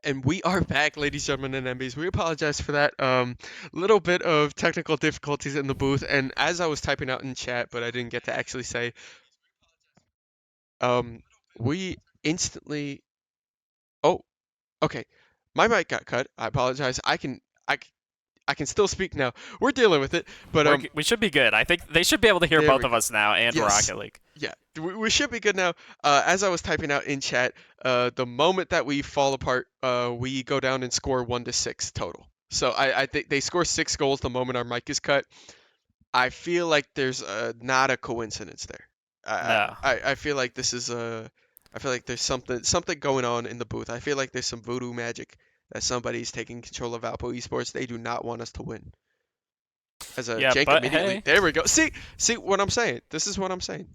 And we are back, ladies, gentlemen, and MBs. We apologize for that little bit of technical difficulties in the booth. And as I was typing out in chat, but I didn't get to actually say, um, we instantly. Oh, okay. My mic got cut. I apologize. I can still speak now. We're dealing with it, but We should be good. I think they should be able to hear there both we of go. us now and Yes. Rocket League. Yeah, we should be good now. As I was typing out in chat, the moment that we fall apart, we go down and score 1-6 total. So I think they score 6 goals the moment our mic is cut. I feel like there's not a coincidence there. No. I feel like this is I feel like there's something going on in the booth. I feel like there's some voodoo magic that somebody's taking control of Valpo Esports. They do not want us to win. As a Yeah, jank but immediately. hey, There we go. See what I'm saying. This is what I'm saying.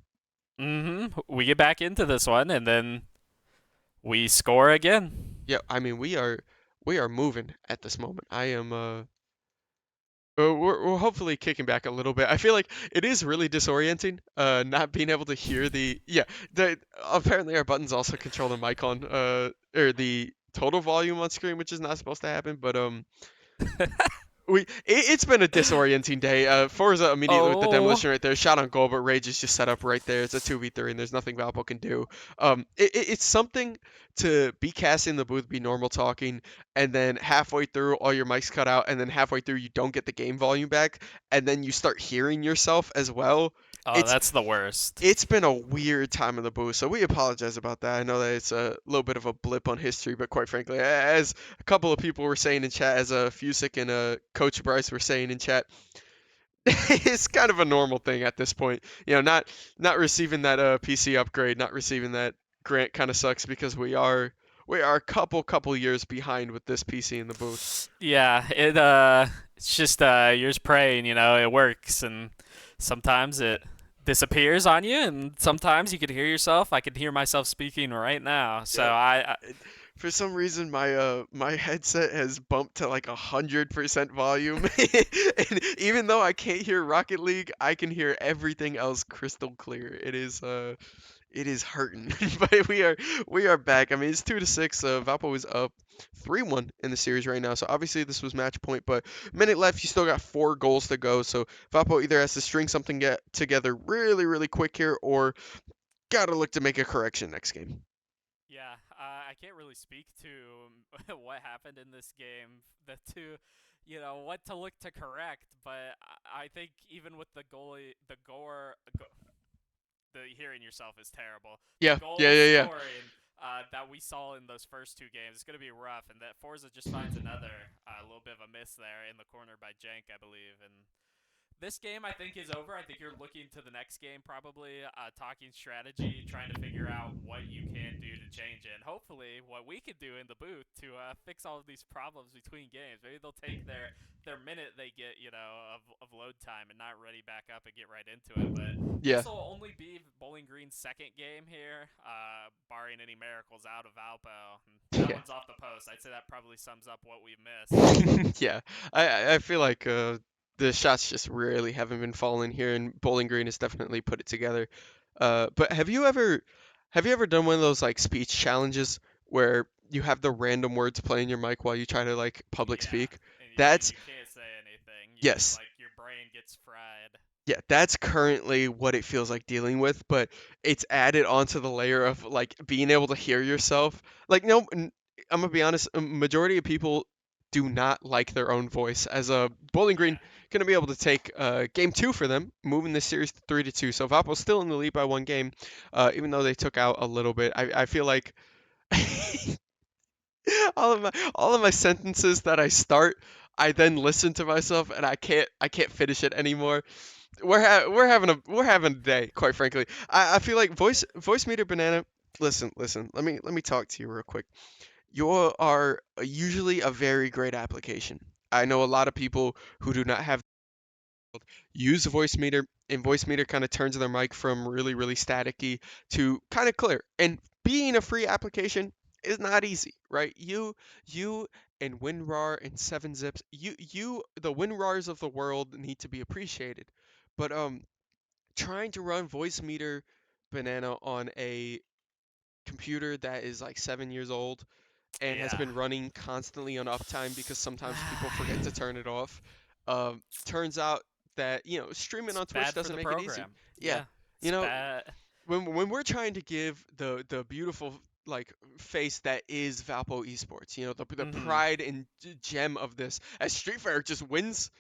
we get back into this one and then we score again. Yeah, I mean we are moving at this moment. I am we're hopefully kicking back a little bit. I feel like it is really disorienting not being able to hear the apparently our buttons also control the mic on or the total volume on screen, which is not supposed to happen, but it's been a disorienting day. Forza immediately with the Oh, demolition right there, shot on goal, but Rage is just set up right there. It's a 2v3, and there's nothing Valpo can do. It's something to be casting the booth, be normal talking, and then halfway through all your mics cut out, and then halfway through you don't get the game volume back, and then you start hearing yourself as well. oh, It's that's the worst. it's been a weird time in the booth, so we apologize about that. I know that it's a little bit of a blip on history, but quite frankly, as a couple of people were saying in chat, as Fusik and Coach Bryce were saying in chat, it's kind of a normal thing at this point. Not receiving that PC upgrade, not receiving that grant kind of sucks because we are a couple years behind with this PC in the booth. Yeah, it's just you're just praying, it works and sometimes it disappears on you and sometimes you can hear yourself. I can hear myself speaking right now. So Yep. I For some reason, my headset has bumped to like 100% volume, and even though I can't hear Rocket League, I can hear everything else crystal clear. It is hurting, but we are back. I mean, it's 2-6. Valpo is up 3-1 in the series right now, so obviously this was match point. But minute left, you still got 4 goals to go. So Valpo either has to string something get together really really quick here, or gotta look to make a correction next game. Yeah, I can't really speak to what happened in this game, what to look to correct. But I think even with the goalie, the hearing yourself is terrible. The Yeah, yeah, goal yeah, yeah. scoring that we saw in those first two games is going to be rough, and that Forza just finds another little bit of a miss there in the corner by Jank, I believe, and this game I think is over. I think you're looking to the next game probably, talking strategy, trying to figure out what you can do to change it, and hopefully what we can do in the booth to fix all of these problems between games. Maybe they'll take their minute they get, of load time and not ready back up and get right into it. But Yeah. this will only be Bowling Green's second game here, barring any miracles out of Valpo. That Yeah. one's off the post. I'd say that probably sums up what we've missed. Yeah. I feel like the shots just really haven't been falling here, and Bowling Green has definitely put it together. But have you ever done one of those like speech challenges where you have the random words play in your mic while you try to like public Yeah, speak? and That's you can't say anything. You just yes. like your brain gets fried. Yeah, that's currently what it feels like dealing with, but it's added onto the layer of like being able to hear yourself. Like, no, I'm gonna be honest, a majority of people do not like their own voice. As a Bowling Green Yeah, gonna be able to take game two for them, moving this series to 3-2. So Vapo's still in the lead by 1 game, even though they took out a little bit. I feel like all of my sentences that I start, I then listen to myself and I can't finish it anymore. We're having a day, quite frankly. I feel like voice meter banana. Listen. Let me talk to you real quick. You are usually a very great application. I know a lot of people who do not have use voice meter, and voice meter kind of turns their mic from really really staticky to kind of clear. And being a free application is not easy, right? You and WinRAR and 7-Zips, you the WinRARs of the world need to be appreciated. But trying to run voice meter banana on a computer that is like 7 years old and has Yeah. been running constantly on uptime because sometimes people forget to turn it off. Turns out that, streaming It's on Twitch bad for doesn't the make it easy. program. Yeah. Yeah. You It's know, bad. when we're trying to give the beautiful like face that is Valpo Esports, the Hmm. pride and gem of this, as Street Fighter just wins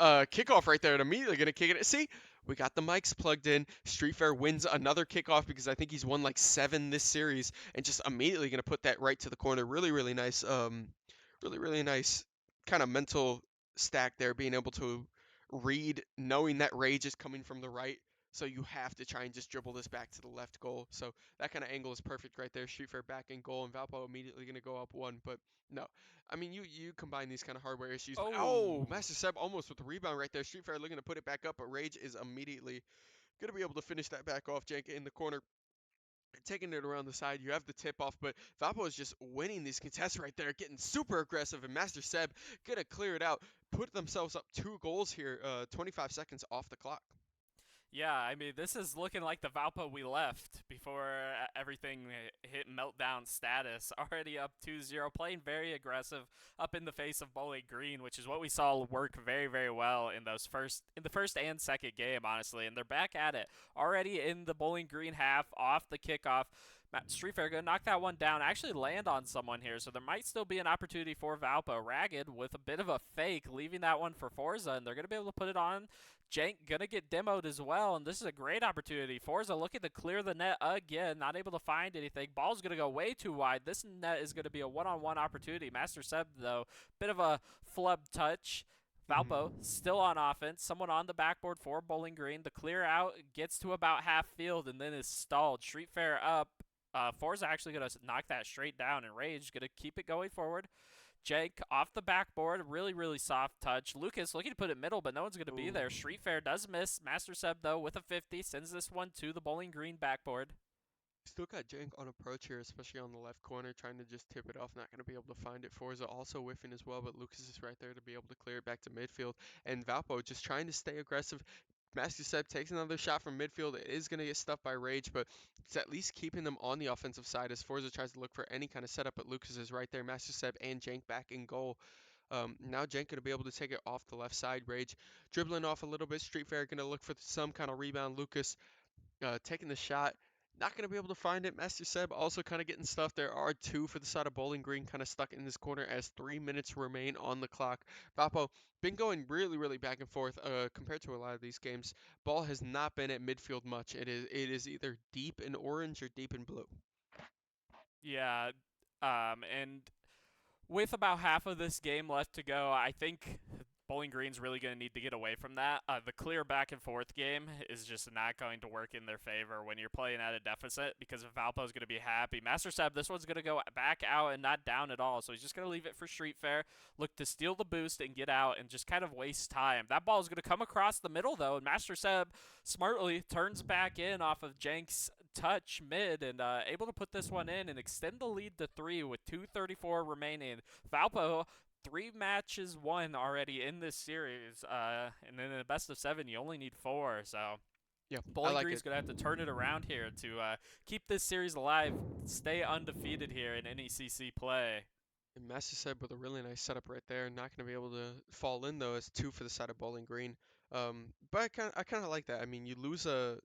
kickoff right there and immediately gonna kick it. See, we got the mics plugged in. Street Fair wins another kickoff because I think he's won like 7 this series, and just immediately gonna put that right to the corner. Really, really nice. Really, really nice kind of mental stack there, being able to read, knowing that rage is coming from the right. So you have to try and just dribble this back to the left goal. So that kind of angle is perfect right there. Street Fair back in goal, and Valpo immediately gonna go up one. But no, I mean, you combine these kind of hardware issues. Oh, Oh. Master Seb almost with the rebound right there. Street Fair looking to put it back up, but Rage is immediately going to be able to finish that back off. Jank in the corner, taking it around the side. You have the tip off, but Valpo is just winning these contests right there, getting super aggressive, and Master Seb going to clear it out, put themselves up 2 goals here, 25 seconds off the clock. Yeah, I mean, this is looking like the Valpo we left before everything hit meltdown status. Already up 2-0, playing very aggressive up in the face of Bowling Green, which is what we saw work very, very well in the first and second game, honestly. And they're back at it. Already in the Bowling Green half, off the kickoff. Street Fair gonna knock that one down, actually land on someone here, so there might still be an opportunity for Valpo. Ragged with a bit of a fake, leaving that one for Forza, and they're gonna be able to put it on. Jank gonna get demoed as well, and this is a great opportunity. Forza looking to clear the net again, not able to find anything. Ball's gonna go way too wide. This net is gonna be a one-on-one opportunity. Master Seb though, bit of a flub touch. Valpo Mhm. still on offense. Someone on the backboard for Bowling Green. The clear out gets to about half field and then is stalled. Street Fair up. Forza actually going to knock that straight down, and Rage going to keep it going forward. Jake off the backboard, really, really soft touch. Lucas looking to put it middle, but no one's going to be Ooh. there. Street Fair does miss. Master Seb, though, with a 50, sends this one to the Bowling Green backboard. Still got Jank on approach here, especially on the left corner, trying to just tip it off. Not going to be able to find it. Forza also whiffing as well, but Lucas is right there to be able to clear it back to midfield. And Valpo just trying to stay aggressive. Master Seb takes another shot from midfield. It is going to get stuffed by Rage, but it's at least keeping them on the offensive side as Forza tries to look for any kind of setup. But Lucas is right there. Master Seb and Jank back in goal. Now Jank going to be able to take it off the left side. Rage dribbling off a little bit. Street Fair going to look for some kind of rebound. Lucas taking the shot. Not going to be able to find it. Master Seb also kind of getting stuff. There are two for the side of Bowling Green kind of stuck in this corner as 3 minutes remain on the clock. Vapo been going really, really back and forth compared to a lot of these games. Ball has not been at midfield much. It is either deep in orange or deep in blue. Yeah, and with about half of this game left to go, I think Bowling Green's really going to need to get away from that. The clear back and forth game is just not going to work in their favor when you're playing at a deficit because Valpo's going to be happy. Master Seb, this one's going to go back out and not down at all, so he's just going to leave it for Street Fair, look to steal the boost and get out and just kind of waste time. That ball is going to come across the middle, though, and Master Seb smartly turns back in off of Jank's touch mid and able to put this one in and extend the lead to 3 with 2:34 remaining. Valpo 3 matches won already in this series, and then in the best of 7 you only need 4. So Yeah, I Bowling like Green's it. gonna have to turn it around here to keep this series alive, stay undefeated here in NECC play. And Master Seb with a really nice setup right there. Not going to be able to fall in though, as two for the side of Bowling Green. But I kind of like that. I mean, you lose a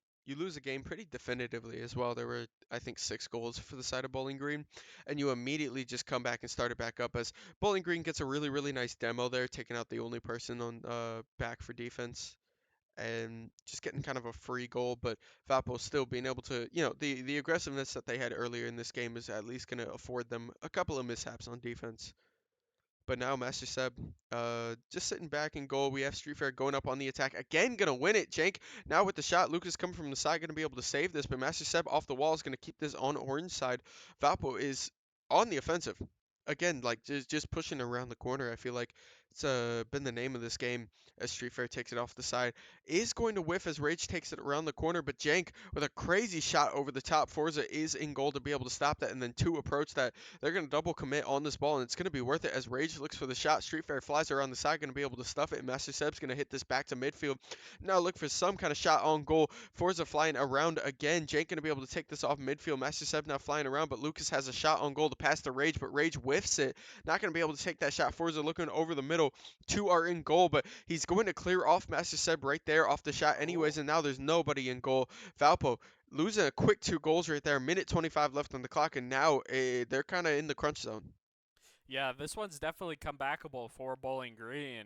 game pretty definitively as well. There were, I think, 6 goals for the side of Bowling Green, and you immediately just come back and start it back up as Bowling Green gets a really, really nice demo there, taking out the only person on back for defense and just getting kind of a free goal. But Valpo still being able to, the aggressiveness that they had earlier in this game is at least going to afford them a couple of mishaps on defense. But now Master Seb, just sitting back in goal. We have Street Fair going up on the attack again, gonna win it. Jank now with the shot. Lucas coming from the side, gonna be able to save this. But Master Seb off the wall is gonna keep this on orange side. Valpo is on the offensive again, like just pushing around the corner. I feel like It's been the name of this game as Street Fair takes it off the side. Is going to whiff as Rage takes it around the corner, but Jank with a crazy shot over the top. Forza is in goal to be able to stop that, and then two approach that. They're going to double commit on this ball, and it's going to be worth it as Rage looks for the shot. Street Fair flies around the side, going to be able to stuff it, and Master Seb's going to hit this back to midfield. Now look for some kind of shot on goal. Forza flying around again. Jank going to be able to take this off midfield. Master Seb now flying around, but Lucas has a shot on goal to pass to Rage, but Rage whiffs it. Not going to be able to take that shot. Forza looking over the middle. Two are in goal, but he's going to clear off Master Seb right there off the shot anyways, Ooh. and now there's nobody in goal. Valpo losing a quick 2 goals right there. Minute 25 left on the clock, and now they're kind of in the crunch zone. Yeah, this one's definitely comebackable for Bowling Green.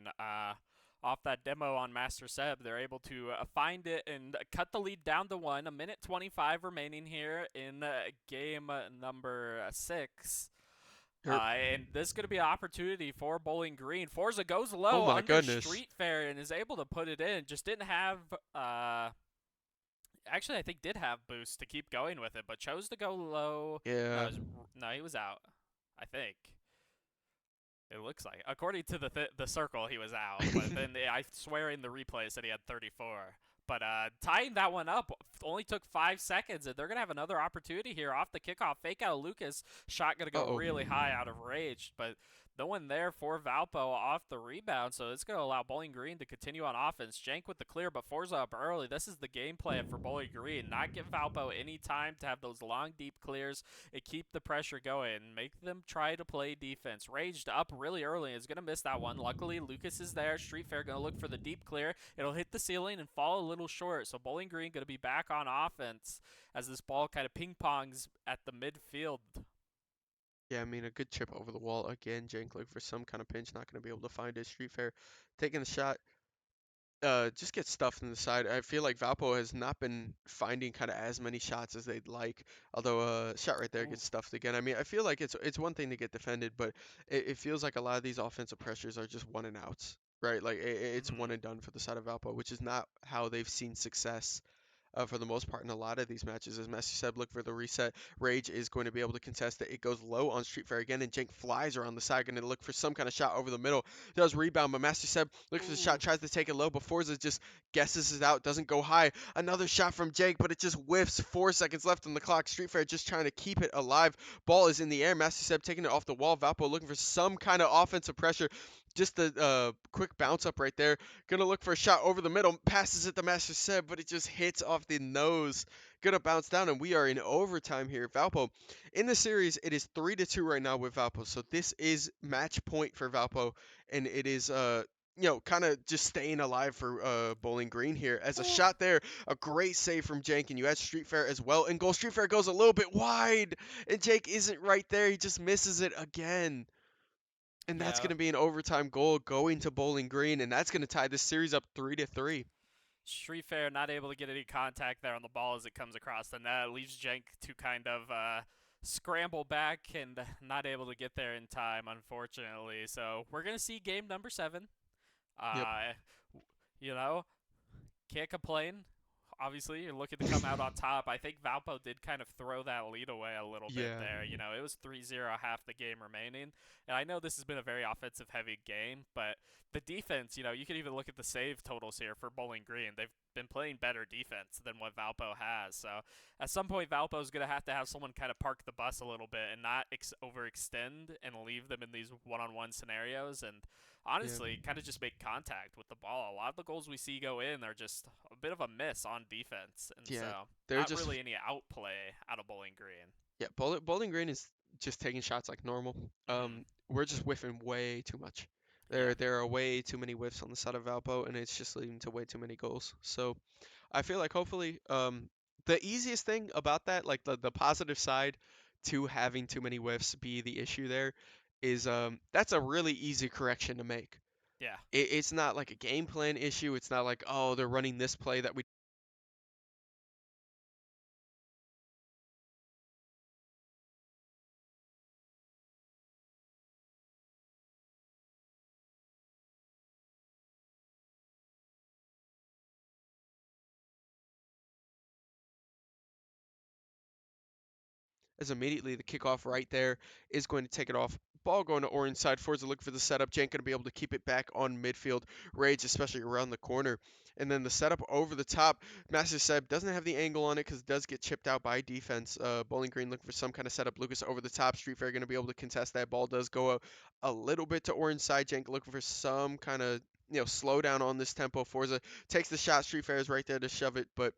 Off that demo on Master Seb, they're able to find it and cut the lead down to one. A minute 25 remaining here in game number 6. Herp. And this is going to be an opportunity for Bowling Green. Forza goes Oh low my under goodness. Street Fair and is able to put it in. Just didn't have, actually, I think did have boost to keep going with it, but chose to go low. No, Yeah. no, he was out, I think. It looks like, according to the circle, he was out. But then I swear in the replay said he had 34. But tying that one up only took 5 seconds, and they're gonna have another opportunity here off the kickoff. Fake out Lucas, shot gonna go Uh-oh. really high out of Rage, but no one there for Valpo off the rebound, so it's gonna allow Bowling Green to continue on offense. Jank with the clear, but Forza up early. This is the game plan for Bowling Green. Not give Valpo any time to have those long, deep clears and keep the pressure going. Make them try to play defense. Raged up really early and is going to miss that one. Luckily, Lucas is there. Street Fair going to look for the deep clear. It'll hit the ceiling and fall a little short. So Bowling Green going to be back on offense as this ball kind of ping-pongs at the midfield. Yeah, I mean, a good chip over the wall again. Jank looking for some kind of pinch, not going to be able to find it. Street Fair taking the shot. Just get stuffed in the side. I feel like Valpo has not been finding kind of as many shots as they'd like. Although shot right there Ooh. gets stuffed again. I mean, I feel like it's one thing to get defended, but it feels like a lot of these offensive pressures are just one and outs, right? Like it's one Mm-hmm. and done for the side of Valpo, which is not how they've seen success for the most part in a lot of these matches. As Messi said, look for the reset. Rage is going to be able to contest it. It goes low on Street Fair again, and Jank flies around the side, going to look for some kind of shot over the middle. Does rebound, but Master Seb looks for the shot, Ooh. tries to take it low, but Forza just guesses it out, doesn't go high. Another shot from Jank, but it just whiffs. 4 seconds left on the clock. Street Fair just trying to keep it alive. Ball is in the air. Master Seb taking it off the wall. Valpo looking for some kind of offensive pressure. Just the quick bounce up right there. Gonna look for a shot over the middle. Passes it to Master Seb, but it just hits off the nose. Gonna bounce down, and we are in overtime here. Valpo in the series, it is 3-2 right now with Valpo. So this is match point for Valpo, and it is kind of just staying alive for Bowling Green here. As a Ooh. shot there, a great save from Jank, and you had Street Fair as well. And goal Street Fair goes a little bit wide, and Jank isn't right there. He just misses it again. And that's going Yeah. to be an overtime goal going to Bowling Green, and that's going to tie this series up 3-3. Street Fair not able to get any contact there on the ball as it comes across the net. Leaves Jank to kind of scramble back and not able to get there in time, unfortunately. So we're going to see game number 7. Yep. Uh, you know, can't complain. Obviously, you're looking to come out on top. I think Valpo did kind of throw that lead away a little bit Yeah. there. It was 3-0, half the game remaining. And I know this has been a very offensive heavy game, but the defense, you can even look at the save totals here for Bowling Green. They've been playing better defense than what Valpo has. So at some point, Valpo is going to have someone kind of park the bus a little bit and not overextend and leave them in these one-on-one scenarios. And Yeah. honestly, kind of just make contact with the ball. A lot of the goals we see go in are just a bit of a miss on defense, and Yeah. so They're not just really any outplay out of Bowling Green. yeah, Bowling Green is just taking shots like normal. Hmm. We're just whiffing way too much. Yeah, There are way too many whiffs on the side of Valpo, and it's just leading to way too many goals. So I feel like hopefully, the easiest thing about that, like the positive side to having too many whiffs be the issue there, is that's a really easy correction to make. yeah. It's not like a game plan issue. It's not like, oh, they're running this play that we as immediately the kickoff right there is going to take it off. Ball going to orange side. Forza looking for the setup. Jank going to be able to keep it back on midfield. Rage, especially around the corner. And then the setup over the top. Master Seb doesn't have the angle on it because it does get chipped out by defense. Bowling Green looking for some kind of setup. Lucas over the top. Street Fair going to be able to contest that. Ball does go a little bit to orange side. Jank looking for some kind of slow down on this tempo. Forza takes the shot. Street Fair is right there to shove it, but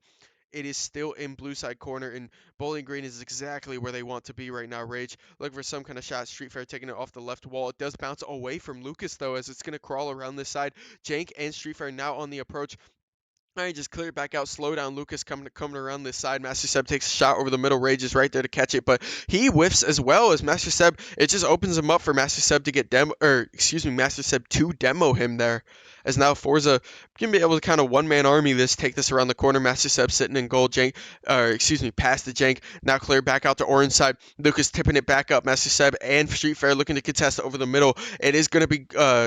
it is still in blue side corner, and Bowling Green is exactly where they want to be right now. Rage looking for some kind of shot. Street Fair taking it off the left wall. It does bounce away from Lucas, though, as it's going to crawl around this side. Jank and Street Fair now on the approach. All right, just clear it back out. Slow down Lucas coming around this side. Master Seb takes a shot over the middle. Rage is right there to catch it, but he whiffs as well as Master Seb. It just opens him up for Master Seb to get Master Seb to demo him there. As now Forza can be able to kind of one-man army this, take this around the corner. Master Seb sitting in goal. Past the Jank. Now clear back out to orange side. Lucas tipping it back up. Master Seb and Street Fair looking to contest over the middle. It is going to be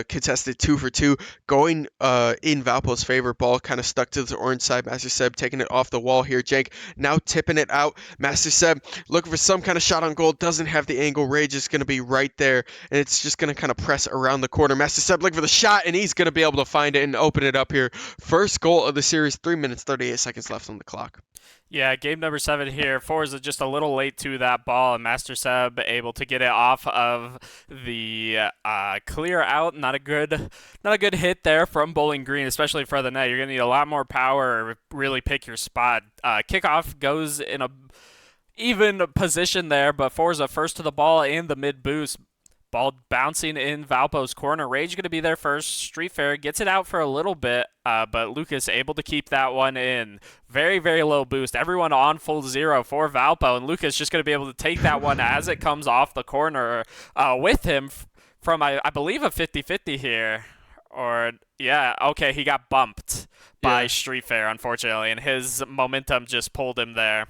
contested 2 for 2, going in Valpo's favor. Ball kind of stuck to the orange side. Master Seb taking it off the wall here. Jank now tipping it out. Master Seb looking for some kind of shot on goal. Doesn't have the angle. Rage is going to be right there, and it's just going to kind of press around the corner. Master Seb looking for the shot, and he's going to be able to find it and open it up here. First goal of the series. 3 minutes 38 seconds left on the clock. Yeah, game number 7 here. Forza just a little late to that ball, and Master Seb able to get it off of the clear out. Not a good hit there from Bowling Green, especially for the net. You're gonna need a lot more power to really pick your spot. Kickoff goes in a even position there, but Forza first to the ball and the mid boost. Ball bouncing in Valpo's corner. Rage going to be there first. Street Fair gets it out for a little bit, but Lucas able to keep that one in. Very, very low boost. Everyone on full zero for Valpo, and Lucas just going to be able to take that one as it comes off the corner with him from, I believe, a 50-50 here. Or, yeah, okay, he got bumped by Street Fair, unfortunately, and his momentum just pulled him there.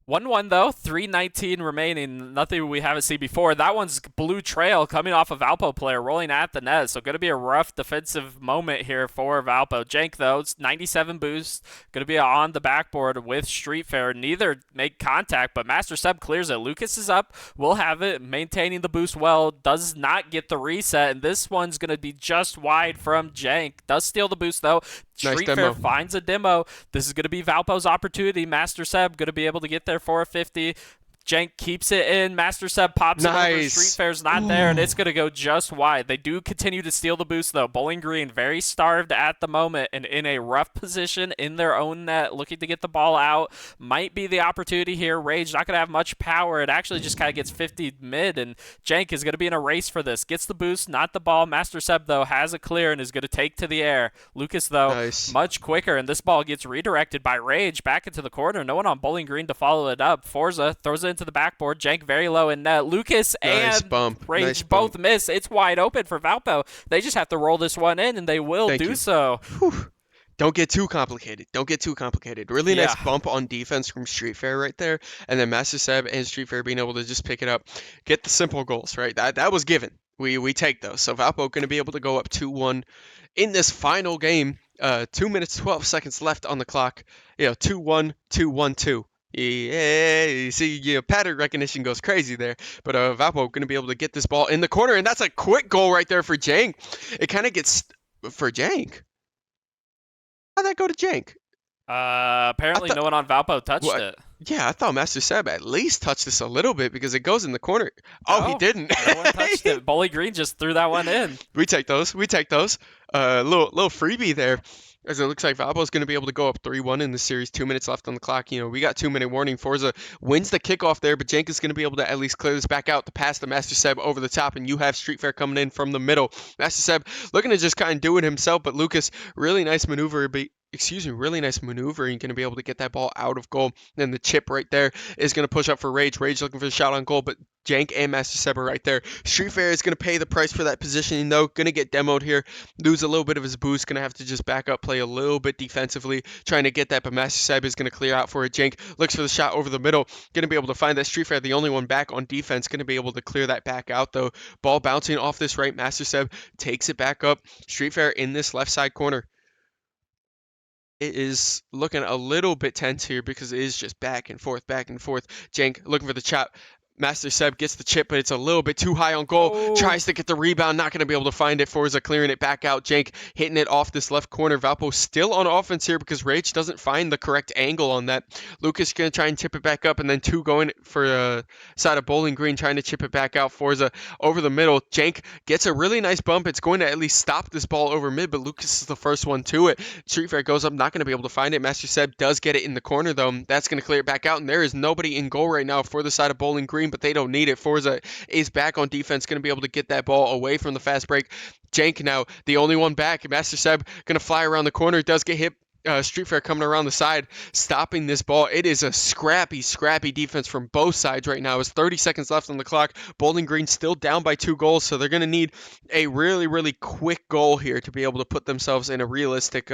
1-1 though, 3:19 remaining. Nothing we haven't seen before. That one's blue trail coming off a Valpo player rolling at the net. So going to be a rough defensive moment here for Valpo. Jank though, it's 97 boost. Going to be on the backboard with Street Fair. Neither make contact, but Master Seb clears it. Lucas is up. We'll have it, maintaining the boost well. Does not get the reset, and this one's going to be just wide from Jank. Does steal the boost though. Street Fair finds a demo. This is going to be Valpo's opportunity. Master Seb going to be able to get there for a 50. Jank keeps it in. Master Seb pops it over. Street Fair's not there, and it's going to go just wide. They do continue to steal the boost, though. Bowling Green very starved at the moment and in a rough position in their own net, looking to get the ball out. Might be the opportunity here. Rage not going to have much power. It actually just kind of gets 50 mid, and Jank is going to be in a race for this. Gets the boost, not the ball. Master Seb, though, has a clear and is going to take to the air. Lucas, though, much quicker, and this ball gets redirected by Rage back into the corner. No one on Bowling Green to follow it up. Forza throws it into the backboard. Jank very low in net. Lucas and Rage both miss. It's wide open for Valpo. They just have to roll this one in, and they will do so. Whew. Don't get too complicated. Really nice bump on defense from Street Fair right there. And then Master Seb and Street Fair being able to just pick it up. Get the simple goals, right? That was given. We take those. So Valpo going to be able to go up 2-1 in this final game. 2 minutes, 12 seconds left on the clock. 2-1, 2-1-2. Yeah, see, pattern recognition goes crazy there. But Valpo going to be able to get this ball in the corner, and that's a quick goal right there for Jank. It kind of gets for Jank. How'd that go to Jank? Apparently no one on Valpo touched it. Yeah, I thought Master Seb at least touched this a little bit because it goes in the corner. Oh, he didn't. No one touched it. Bowling Green just threw that one in. We take those. Little freebie there. As it looks like Valpo's going to be able to go up 3-1 in the series. 2 minutes left on the clock. We got 2-minute warning. Forza wins the kickoff there, but Jank is going to be able to at least clear this back out to pass the Master Seb over the top, and you have Street Fair coming in from the middle. Master Seb looking to just kind of do it himself, but Lucas, really nice maneuver. Really nice maneuvering, going to be able to get that ball out of goal. Then the chip right there is going to push up for Rage. Rage looking for the shot on goal, but Jank and Master Seb are right there. Street Fair is going to pay the price for that positioning, though. Going to get demoed here. Lose a little bit of his boost. Going to have to just back up, play a little bit defensively, trying to get that, but Master Seb is going to clear out for it. Jank looks for the shot over the middle. Going to be able to find that. Street Fair, the only one back on defense, going to be able to clear that back out, though. Ball bouncing off this right. Master Seb takes it back up. Street Fair in this left side corner. It is looking a little bit tense here because it is just back and forth, back and forth. Jank looking for the chop. Master Seb gets the chip, but it's a little bit too high on goal. Oh, Tries to get the rebound, not going to be able to find it. Forza clearing it back out. Jank hitting it off this left corner. Valpo still on offense here because Rage doesn't find the correct angle on that. Lucas going to try and chip it back up, and then two going for side of Bowling Green trying to chip it back out. Forza over the middle. Jank gets a really nice bump. It's going to at least stop this ball over mid, but Lucas is the first one to it. Street Fair goes up, not going to be able to find it. Master Seb does get it in the corner, though. That's going to clear it back out, and there is nobody in goal right now for the side of Bowling Green, but they don't need it. Forza is back on defense, going to be able to get that ball away from the fast break. Jank now, the only one back. Master Seb going to fly around the corner, does get hit. Street Fair coming around the side, stopping this ball. It is a scrappy, scrappy defense from both sides right now. It's 30 seconds left on the clock. Bowling Green still down by 2 goals, so they're going to need a really, really quick goal here to be able to put themselves in a realistic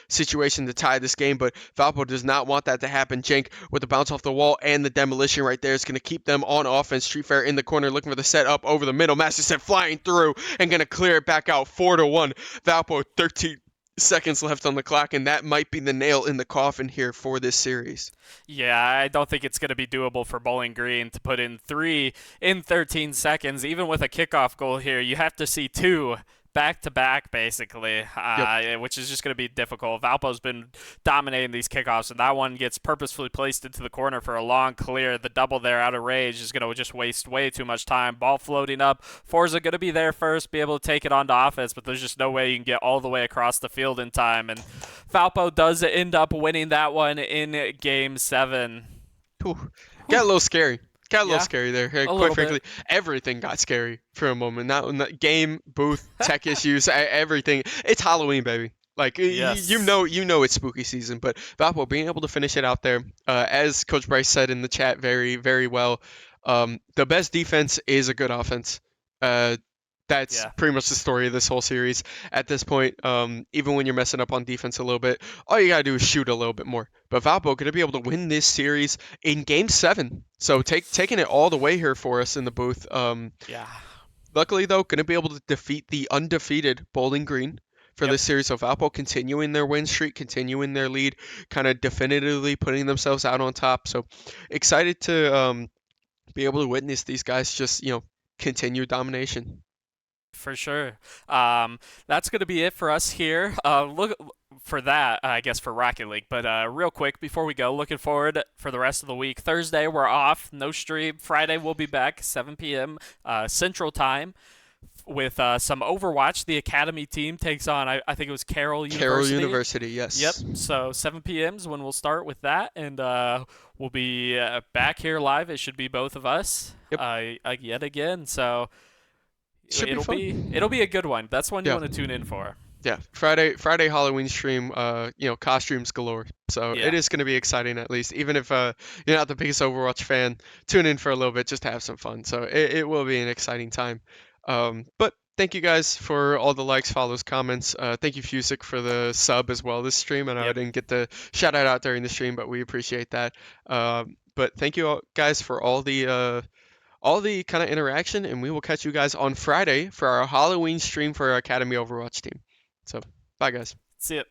situation to tie this game. But Valpo does not want that to happen. Jank with the bounce off the wall and the demolition right there is going to keep them on offense. Street Fair in the corner looking for the set up over the middle. Master Set flying through and going to clear it back out 4-1. Valpo 13 seconds left on the clock, and that might be the nail in the coffin here for this series. yeah, I don't think it's going to be doable for Bowling Green to put in 3 in 13 seconds. Even with a kickoff goal here, you have to see 2 back to back, basically, Yep. which is just going to be difficult. Valpo's been dominating these kickoffs, and that one gets purposefully placed into the corner for a long clear. The double there out of Rage is going to just waste way too much time. Ball floating up. Forza going to be there first, be able to take it onto offense, but there's just no way you can get all the way across the field in time. And Valpo does end up winning that one in Game 7. Whew. Got a little scary. Got a little Yeah, scary there. a Quite little frankly, bit. everything got scary for a moment. Not game, booth, tech issues, everything. It's Halloween, baby. Like Yes. you know it's spooky season. But Valpo being able to finish it out there, as Coach Bryce said in the chat, very very well. The best defense is a good offense. Uh, that's Yeah. pretty much the story of this whole series at this point. Even when you're messing up on defense a little bit, all you gotta do is shoot a little bit more. But Valpo gonna be able to win this series in Game 7. So taking it all the way here for us in the booth. Yeah. Luckily though, gonna be able to defeat the undefeated Bowling Green for Yep. this series. So Valpo continuing their win streak, continuing their lead, kind of definitively putting themselves out on top. So excited to be able to witness these guys just continue domination. For sure. That's going to be it for us here. Look for that, I guess, for Rocket League. But real quick, before we go, looking forward for the rest of the week. Thursday, we're off. No stream. Friday, we'll be back 7 p.m. Central Time with some Overwatch. The Academy team takes on, I think it was Carroll Carroll University. University, Yep. yes. So 7 p.m. is when we'll start with that, and we'll be back here live. It should be both of us Yep. yet again. So Should be it'll fun. be a good one. That's one you Yeah. want to tune in for. Yeah. Friday Halloween stream, costumes galore. So it Yeah. is going to be exciting at least. Even if you're not the biggest Overwatch fan, tune in for a little bit just to have some fun. So it will be an exciting time. But thank you guys for all the likes, follows, comments. Thank you, Fusick, for the sub as well this stream. I know I Yep. didn't get the shout out during the stream, but we appreciate that. But thank you all guys for all the kind of interaction, and we will catch you guys on Friday for our Halloween stream for our Academy Overwatch team. So, bye guys. See ya.